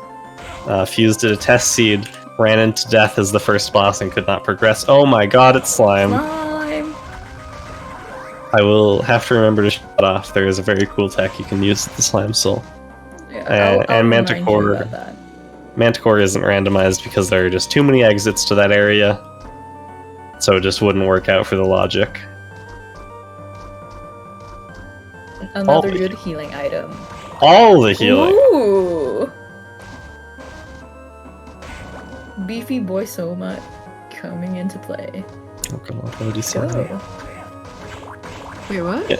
Fuse did a test seed, ran into death as the first boss, and could not progress. Oh my god, it's Slime! I will have to remember to shut off. There is a very cool tech you can use with the Slime Soul. Yeah, and Manticore isn't randomized because there are just too many exits to that area, so it just wouldn't work out for the logic. Another good healing item. All the healing! Ooh! Beefy Boy Soma coming into play. Oh god, what did he say? Wait, what? Yeah.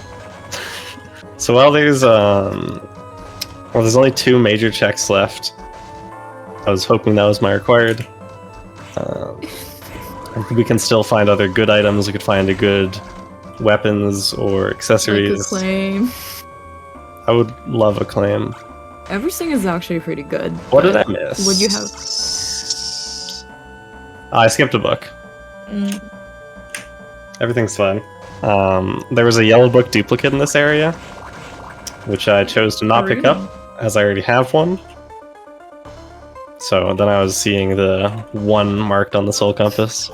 So while there's only 2 major checks left. I was hoping that was my required. We can still find other good items. We could find a good weapons or accessories. Like a claim. I would love a claim. Everything is actually pretty good. What did I miss? Would you have? I skipped a book. Everything's fine. There was a yellow book duplicate in this area, which I chose to not pick up, as I already have one. So then I was seeing the 1 marked on the soul compass.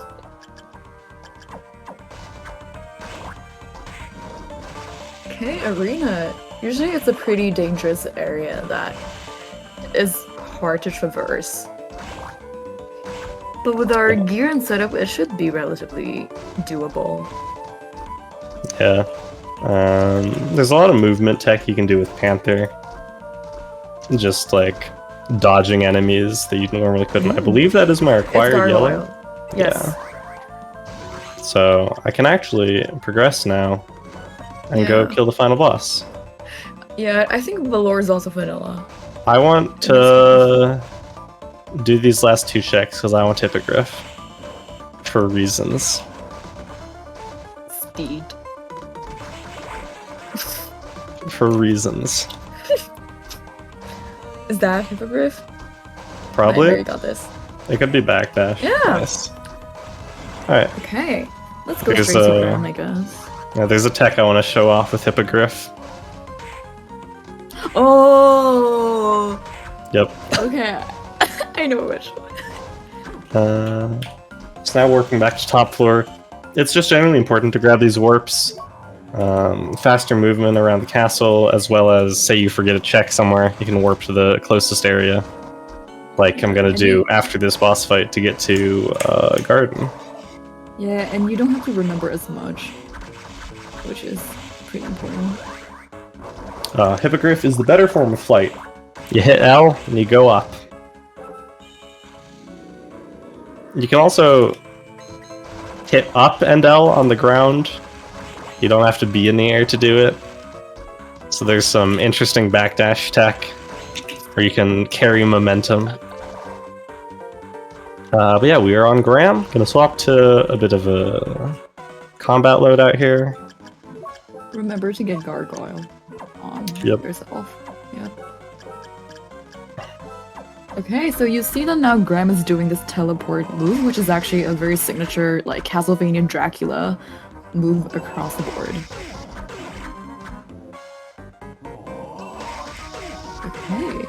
Okay, Arena. Usually it's a pretty dangerous area that is hard to traverse. But with our gear and setup, it should be relatively doable. Yeah. There's a lot of movement tech you can do with Panther. Just like dodging enemies that you normally couldn't. I believe that is my required yellow. Yes. Yeah. So I can actually progress now and go kill the final boss. Yeah, I think Valor is also vanilla. I want to do these last 2 checks because I want Hippogriff. For reasons. Speed. For reasons. Is that Hippogriff? Probably. I already got this. It could be backdash. Yeah. Nice. Alright. Okay. Let's go There's straight to ground, I guess. Yeah, there's a tech I want to show off with Hippogriff. Oh! Yep. Okay. I know which one. So now working back to top floor. It's just generally important to grab these warps. faster movement around the castle, as well as, say you forget a check somewhere, you can warp to the closest area. Like I'm gonna do after this boss fight to get to Garden. Yeah, and you don't have to remember as much, which is pretty important. Hippogriff is the better form of flight. You hit L and you go up. You can also hit up and L on the ground. You don't have to be in the air to do it. So there's some interesting backdash tech where you can carry momentum. But yeah, we are on Graham. Gonna swap to a bit of a combat loadout here. Remember to get Gargoyle on yourself. Yep. Okay, so you see that now Graham is doing this teleport move, which is actually a very signature, like, Castlevania Dracula move across the board. Okay.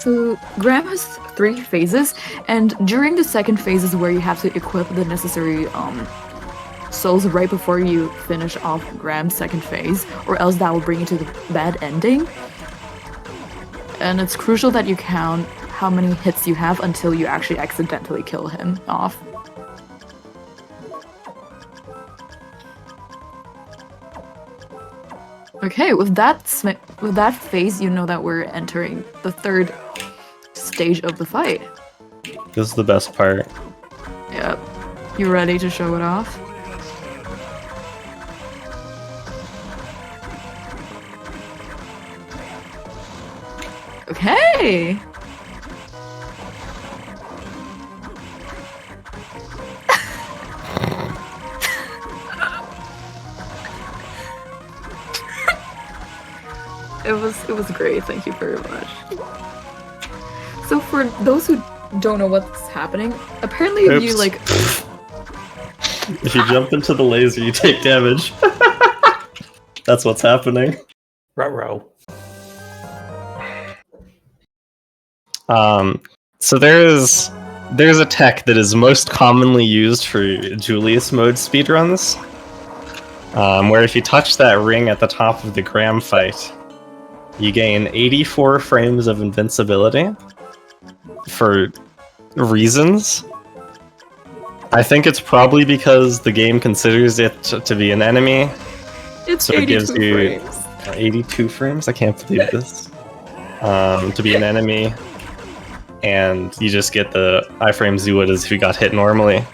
So Graham has 3 phases, and during the second phase is where you have to equip the necessary souls right before you finish off Graham's second phase, or else that will bring you to the bad ending. And it's crucial that you count how many hits you have until you actually accidentally kill him off. Okay, with that phase, you know that we're entering the third stage of the fight. This is the best part. Yep. You ready to show it off? Okay! It was great, thank you very much. So for those who don't know what's happening, apparently if you like... If you jump into the laser, you take damage. That's what's happening. Ruh-roh. So there's a tech that is most commonly used for Julius mode speedruns, where if you touch that ring at the top of the Graham fight, you gain 84 frames of invincibility for reasons. I think it's probably because the game considers it to be an enemy. It's 82 gives you frames. 82 frames? I can't believe this. To be an enemy, and you just get the iframes you would as if you got hit normally.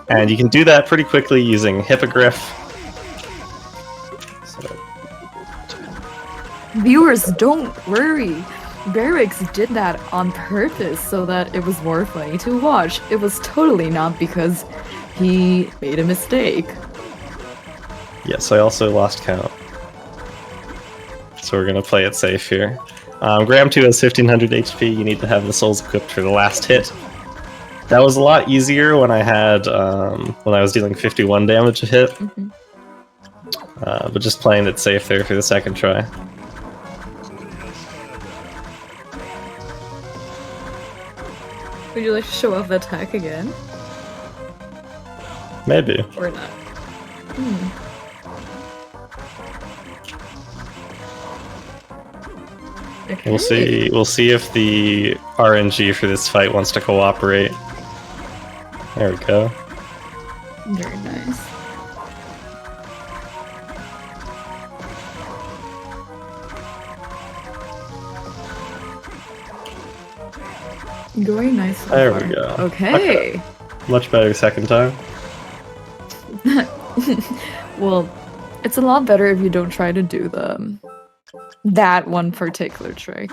And you can do that pretty quickly using Hippogriff. Viewers, don't worry. Barracks did that on purpose so that it was more funny to watch. It was totally not because he made a mistake. Yes, I also lost count. So we're gonna play it safe here. Graham 2 has 1500 HP. You need to have the souls equipped for the last hit. That was a lot easier when I had when I was dealing 51 damage a hit. Mm-hmm. But just playing it safe there for the second try. Would you like to show off the attack again? Maybe. Or not? Okay. We'll see if the RNG for this fight wants to cooperate. There we go. Very nice. Going nice. So There far. we go. Okay. Much better second time. Well, it's a lot better if you don't try to do that one particular trick.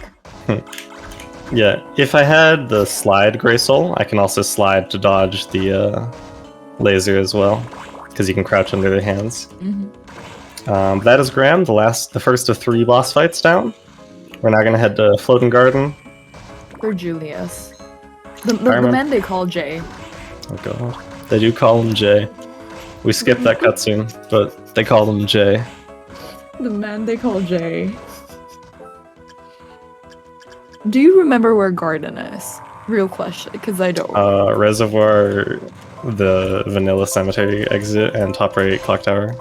Yeah, if I had the slide Grey Soul, I can also slide to dodge the laser as well, because you can crouch under their hands. Mm-hmm. That is Graham, the first of 3 boss fights down. We're now gonna head to Floating Garden. Or Julius. The man they call Jay. Oh god. They do call him Jay. We skipped that cutscene, but they call him Jay. The man they call Jay. Do you remember where Garden is? Real question, because I don't. Reservoir the vanilla cemetery exit and top right clock tower.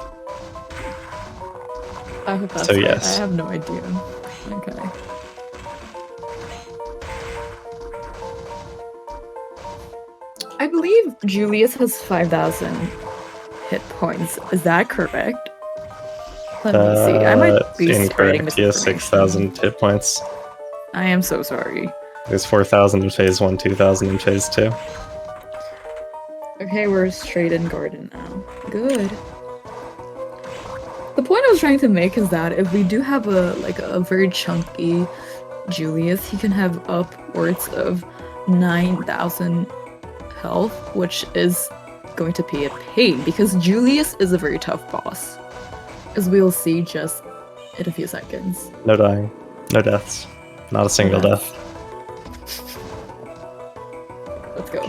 I hope that's So, right. yes. I have no idea. Okay. I believe Julius has 5,000 hit points. Is that correct? Let me see. I might be spreading Incorrect. He has misinformation. 6,000 hit points. I am so sorry. There's 4,000 in phase 1, 2,000 in phase 2. Okay, we're straight in garden now. Good. The point I was trying to make is that if we do have a very chunky Julius, he can have upwards of 9,000 health, which is going to be a pain because Julius is a very tough boss, as we'll see just in a few seconds. No dying. No deaths. Not a single death. Let's go.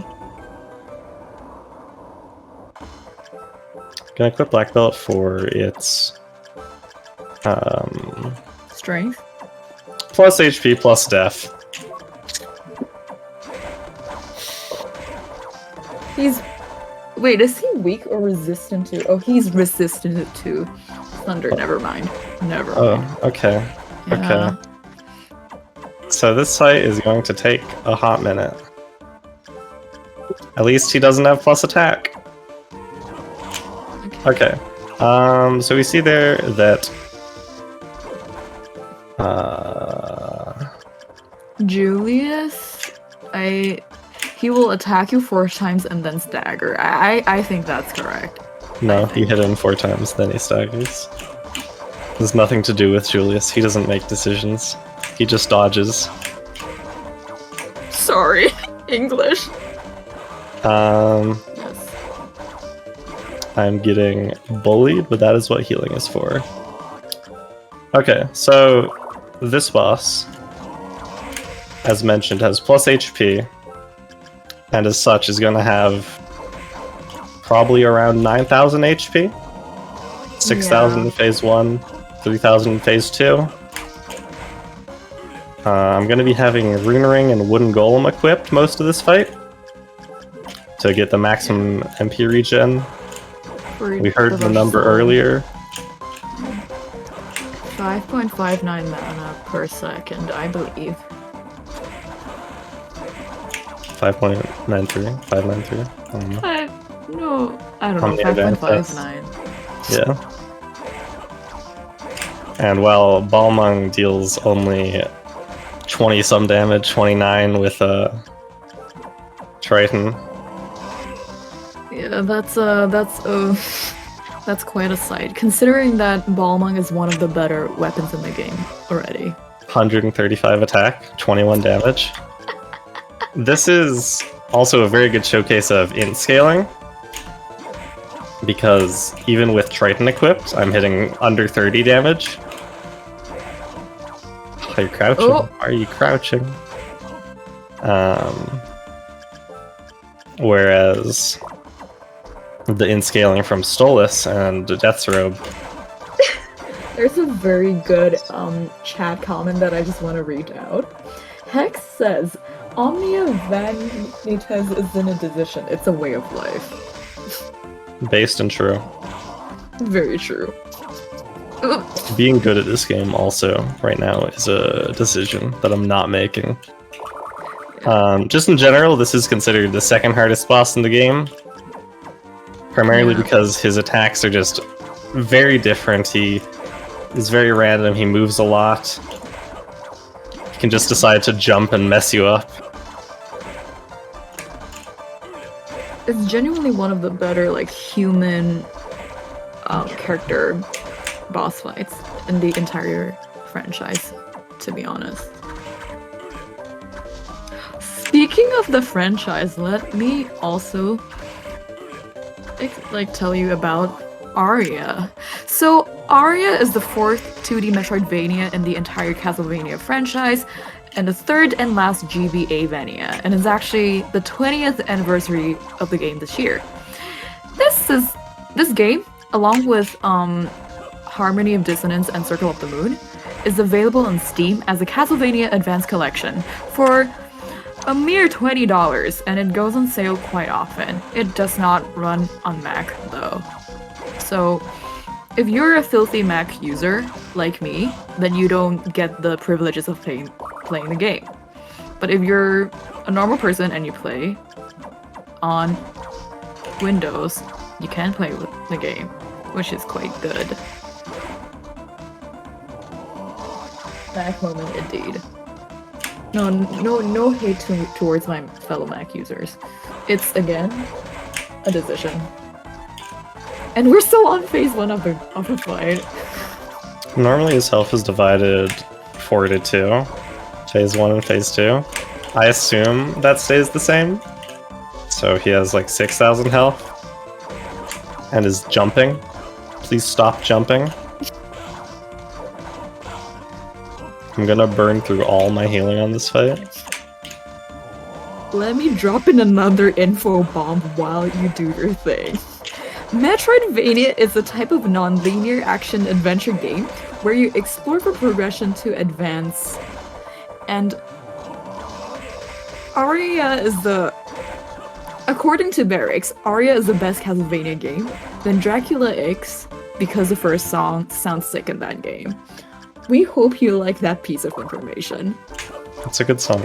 Can I equip Black Belt for its Strength? plus HP plus def? Wait, is he weak or resistant to? Oh, he's resistant to thunder. Never mind. Never mind. Oh, okay. Yeah. Okay. So this fight is going to take a hot minute. At least he doesn't have plus attack. Okay. So we see there that Julius, he will attack you 4 times and then stagger. I think that's correct. no, he hit him 4 times, then he staggers. There's nothing to do with Julius. He doesn't make decisions. He just dodges. Sorry, English. Yes. I'm getting bullied, but that is what healing is for. Okay, so this boss, as mentioned, has plus HP, and as such is going to have probably around 9,000 HP, 6,000 in phase 1, 3,000 in phase 2. I'm going to be having Rune Ring and Wooden Golem equipped most of this fight to get the maximum MP regen. We heard the number earlier. 5.59 mana per second, I believe. 5.93? 593? I don't know. No, I don't How know. many advanced 5.59. Yeah. And while Balmung deals only 20 some damage, 29 with Triton. Yeah, that's quite a sight, considering that Balmung is one of the better weapons in the game already. 135 attack, 21 damage. This is also a very good showcase of int scaling, because even with Triton equipped, I'm hitting under 30 damage. Are you crouching? Oh. Are you crouching? Whereas the int scaling from Stolas and Death's Robe. There's a very good chat comment that I just want to read out. Hex says, Omnia Vanitas isn't a decision, it's a way of life. Based and true. Very true. Being good at this game also, right now, is a decision that I'm not making. Just in general, this is considered the second hardest boss in the game. Primarily because his attacks are just very different. He is very random, he moves a lot. He can just decide to jump and mess you up. It's genuinely one of the better, like, human character boss fights in the entire franchise, to be honest. Speaking of the franchise, let me also tell you about Aria. So Aria is the 4th 2D Metroidvania in the entire Castlevania franchise, and the 3rd and last GBA-vania, and it's actually the 20th anniversary of the game this year. This game, along with Harmony of Dissonance and Circle of the Moon, is available on Steam as a Castlevania Advanced Collection for a mere $20, and it goes on sale quite often. It does not run on Mac though. So if you're a filthy Mac user like me, then you don't get the privileges of playing the game. But if you're a normal person and you play on Windows, you can play with the game, which is quite good. Mac moment indeed. No hate towards my fellow Mac users. It's again a decision. And we're still on phase 1 of the fight. Normally his health is divided 4 to 2. Phase 1 and phase 2. I assume that stays the same. So he has like 6,000 health. And is jumping. Please stop jumping. I'm gonna burn through all my healing on this fight. Let me drop in another info bomb while you do your thing. Metroidvania is a type of non-linear action-adventure game where you explore for progression to advance. And Aria is the... According to Barracks, Aria is the best Castlevania game. Then Dracula X, because the first song sounds sick in that game. We hope you like that piece of information. It's a good song.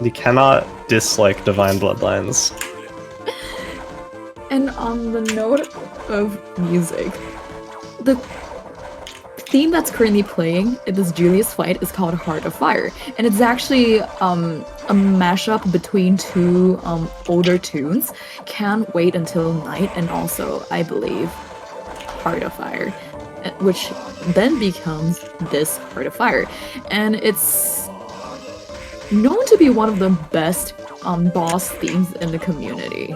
You cannot dislike Divine Bloodlines. And on the note of music, the theme that's currently playing in this Julius fight is called Heart of Fire, and it's actually a mashup between two older tunes, Can't Wait Until Night, and also, I believe, Heart of Fire, which then becomes this Heart of Fire. And it's known to be one of the best boss themes in the community.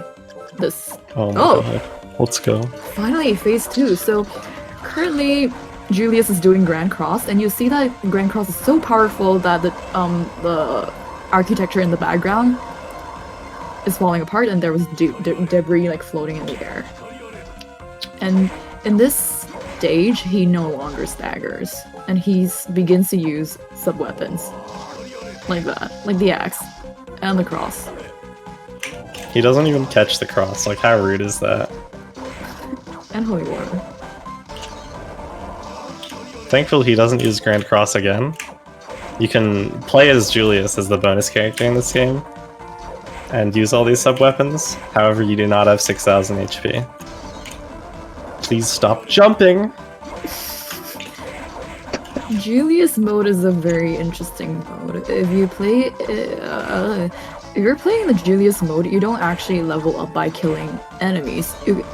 Oh my god. Let's go. Finally, phase 2. So currently Julius is doing Grand Cross, and you see that Grand Cross is so powerful that the architecture in the background is falling apart, and there was debris like floating in the air. And in this stage, he no longer staggers, and he begins to use sub-weapons like that, like the axe and the cross. He doesn't even catch the cross. Like, how rude is that? And holy water. Thankfully, he doesn't use Grand Cross again. You can play as Julius as the bonus character in this game and use all these sub-weapons. However, you do not have 6,000 HP. Please stop jumping! Julius mode is a very interesting mode. If you play, if you're playing the Julius mode, you don't actually level up by killing enemies. You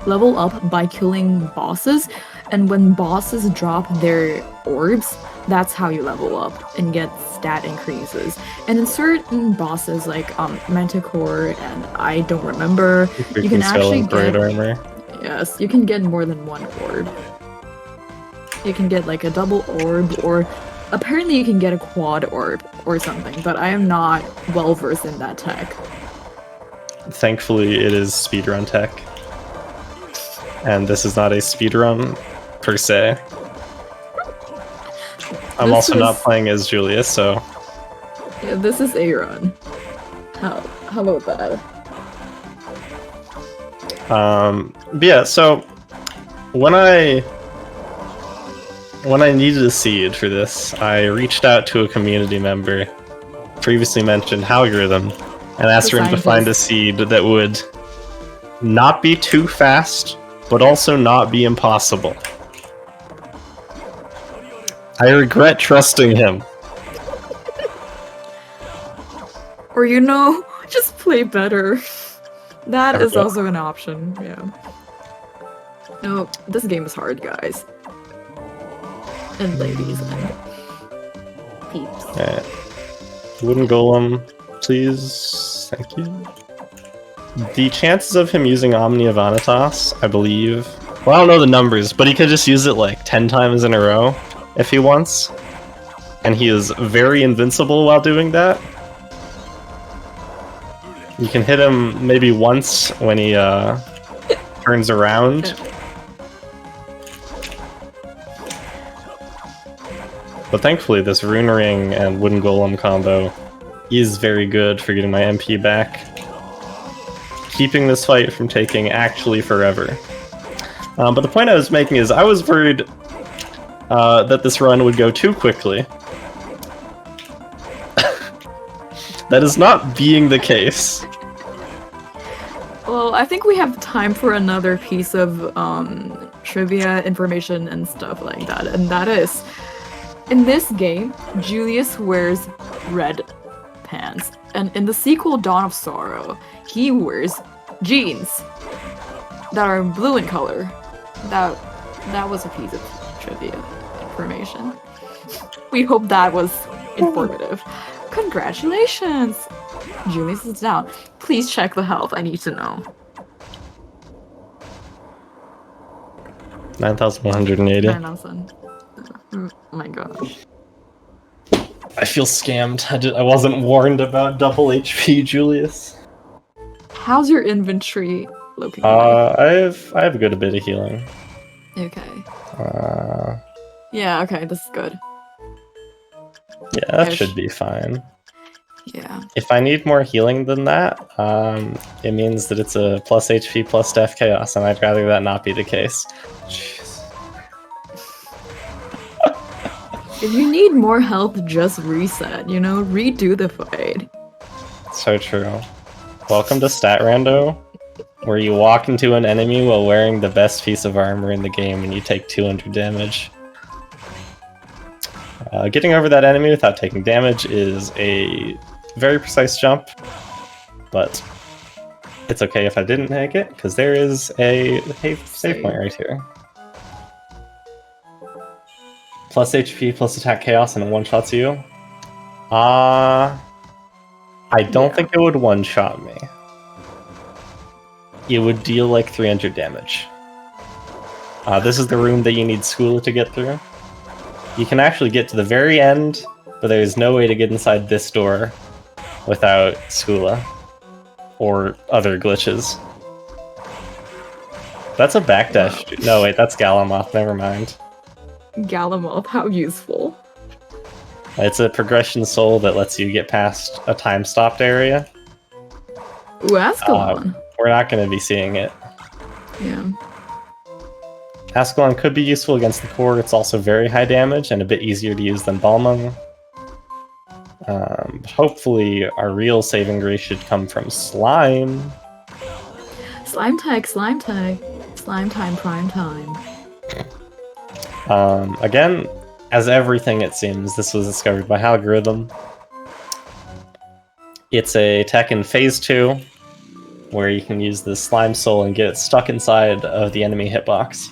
level up by killing bosses, and when bosses drop their orbs, that's how you level up and get stat increases. And in certain bosses like Manticore and I don't remember, you can actually get armor. Yes, you can get more than one orb. You can get like a double orb, or apparently you can get a quad orb or something, but I am not well versed in that tech. Thankfully, it is speedrun tech. And this is not a speedrun per se. I'm also not playing as Julius, so... Yeah, this is a run. How about that? But yeah, so... When I needed a seed for this, I reached out to a community member, previously mentioned Halgorithm, and asked for him to find a seed that would not be too fast, but also not be impossible. I regret trusting him. Or just play better. That is also an option, yeah. No, this game is hard, guys. And ladies and peeps. Alright. Wooden Golem, please. Thank you. The chances of him using Omni of Vanitas, I believe... Well, I don't know the numbers, but he could just use it like 10 times in a row if he wants. And he is very invincible while doing that. You can hit him maybe once when he turns around. But thankfully, this Rune Ring and Wooden Golem combo is very good for getting my MP back, keeping this fight from taking actually forever. But the point I was making is I was worried that this run would go too quickly. That is not being the case. Well, I think we have time for another piece of trivia information and stuff like that, and that is, in this game, Julius wears red pants, and in the sequel Dawn of Sorrow, he wears jeans that are blue in color. That was a piece of trivia information. We hope that was informative. Congratulations! Julius is down. Please check the health, I need to know. 9,180. 9,000. Oh my gosh. I feel scammed. I wasn't warned about double HP, Julius. How's your inventory looking I have a good bit of healing. Okay. Uh, Yeah, okay, this is good. yeah, that should be fine. Yeah. If I need more healing than that, it means that it's a plus HP plus Death Chaos, and I'd rather that not be the case. Jeez. If you need more health, just reset, you know? Redo the fight. So true. Welcome to Stat Rando, where you walk into an enemy while wearing the best piece of armor in the game and you take 200 damage. Getting over that enemy without taking damage is a very precise jump, but it's okay if I didn't take it, because there is a save point right here. Plus HP, plus attack chaos, and it one-shots you. I don't think it would one-shot me. It would deal like 300 damage. This is the room that you need Skula to get through. You can actually get to the very end, but there is no way to get inside this door without Skula or other glitches. That's a backdash. No, wait, that's Galamoth. Never mind. Galamoth, how useful. It's a progression soul that lets you get past a time-stopped area. Ooh, Ascalon. We're not going to be seeing it. Yeah. Ascalon could be useful against the core. It's also very high damage and a bit easier to use than Balmung. Hopefully our real saving grace should come from Slime. Slime tag, slime tag. Slime time, prime time. Again, as everything it seems, this was discovered by Algorithm. It's a tech in Phase 2, where you can use the Slime Soul and get it stuck inside of the enemy hitbox.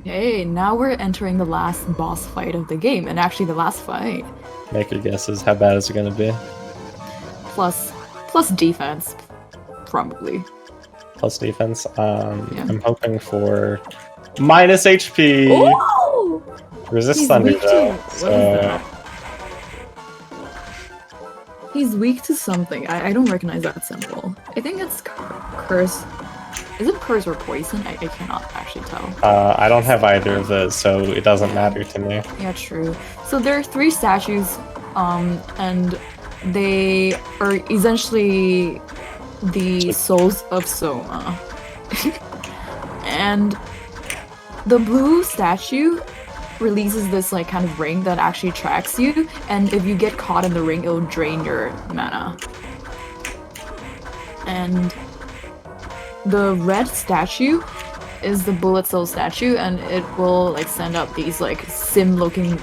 Hey, now we're entering the last boss fight of the game, and actually the last fight. Make your guesses. How bad is it going to be? Plus defense, probably. Plus defense. I'm hoping for minus HP. Oh! Resist He's Thunder weak though. to- what is So that? He's weak to something. I don't recognize that symbol. I think it's curse. Is it curse or poison? I cannot actually tell. I don't have either of those, so it doesn't matter to me. Yeah, true. So there are 3 statues, and they are essentially the souls of Soma. And the blue statue releases this like kind of ring that actually tracks you, and if you get caught in the ring, it'll drain your mana. And the red statue is the bullet soul statue, and it will like send out these like sim-looking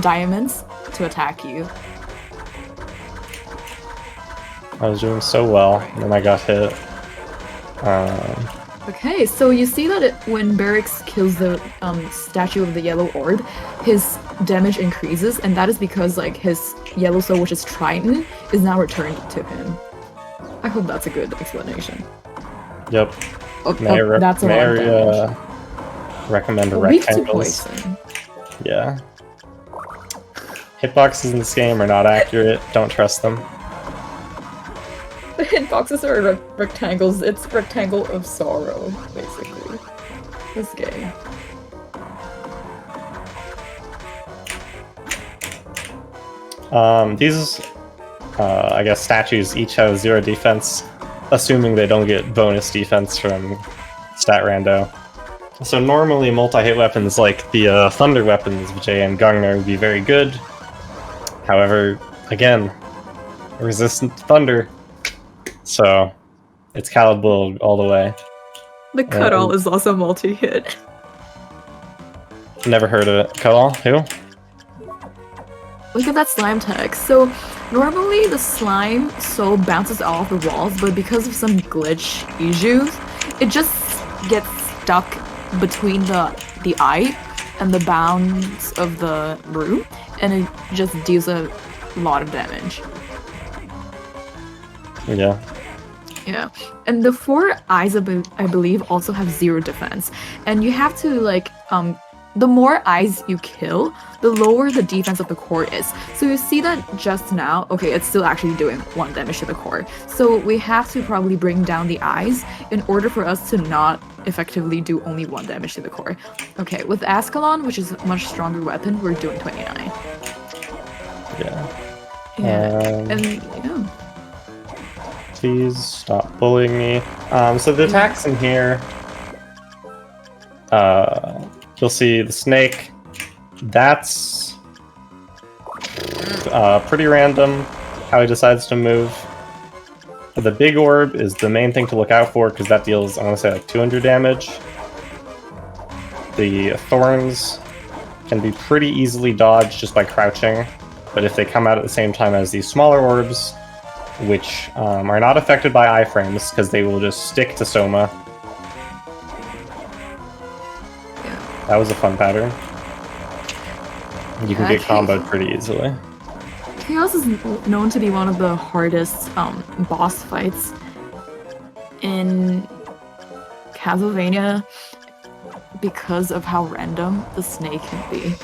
diamonds to attack you. I was doing so well, and then I got hit. Okay, so you see that when Barracks kills the statue of the yellow orb, his damage increases, and that is because like his yellow soul, which is Triton, is now returned to him. I hope that's a good explanation. Yep. That's a lot of damage. Recommend Weak to rectangles. poison. Yeah. Hitboxes in this game are not accurate. Don't trust them. The hitboxes are rectangles. It's rectangle of sorrow, basically. This game. These, I guess, statues each have 0 defense, assuming they don't get bonus defense from stat rando. So normally multi-hit weapons like the thunder weapons of Jay and Gungner would be very good. However, again, resistant to thunder. So it's Calibur all the way. The Cuddle is also multi-hit. Never heard of it. Cuddle? Who? Look at that slime text. So normally the slime soul bounces off the walls, but because of some glitch issues, it just gets stuck between the eye and the bounds of the room, and it just deals a lot of damage. Yeah. Yeah, and the 4 eyes, I believe, also have 0 defense, and you have to like the more eyes you kill, the lower the defense of the core is. So you see that just now, okay, it's still actually doing 1 damage to the core. So we have to probably bring down the eyes in order for us to not effectively do only 1 damage to the core. Okay, with Ascalon, which is a much stronger weapon, we're doing 29. Yeah. And yeah. Please stop bullying me. So the attacks in here, you'll see the snake. That's pretty random how he decides to move. The big orb is the main thing to look out for because that deals, I want to say, like 200 damage. The thorns can be pretty easily dodged just by crouching, but if they come out at the same time as these smaller orbs, which are not affected by iframes because they will just stick to Soma. Yeah. That was a fun pattern. You can get comboed pretty easily. Chaos is known to be one of the hardest boss fights in Castlevania because of how random the snake can be.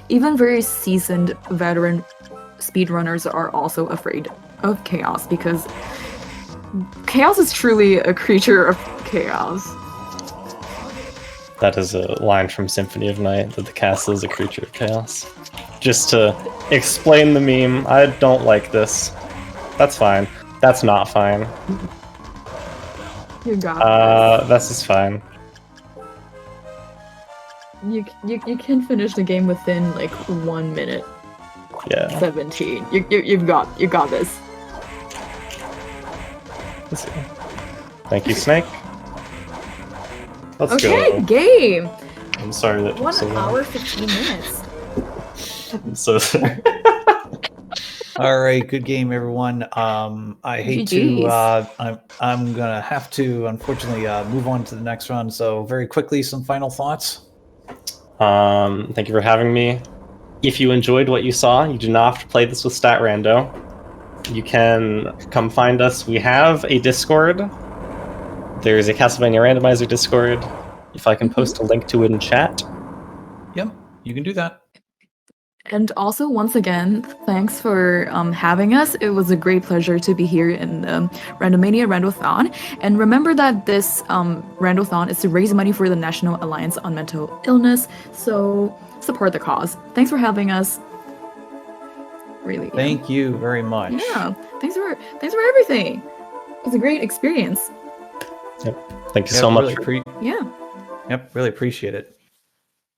Even very seasoned veteran speedrunners are also afraid of Chaos because Chaos is truly a creature of chaos. That is a line from Symphony of Night, that the castle is a creature of chaos. Just to explain the meme, I don't like this. That's fine. That's not fine. You got this is fine. You can finish the game within like 1 minute. Yeah. 17. You've got this. Let's see. Thank you, Snake. Let's go. Okay, game. I'm sorry that 1 so hour 15 minutes. I'm so sorry. All right, good game, everyone. I hate to. I'm gonna have to, unfortunately, move on to the next round. So, very quickly, some final thoughts. Thank you for having me. If you enjoyed what you saw, you do not have to play this with Stat Rando. You can come find us. We have a Discord. There's a Castlevania Randomizer Discord. If I can post a link to it in chat. Yep, you can do that. And also, once again, thanks for having us. It was a great pleasure to be here in the Randomania Randothon. And remember that this Randothon is to raise money for the National Alliance on Mental Illness. So support the cause. Thanks for having us. Really. Thank you very much. Yeah. Thanks for everything. It was a great experience. Yep. Thank you so much. Yeah. Yep, really appreciate it.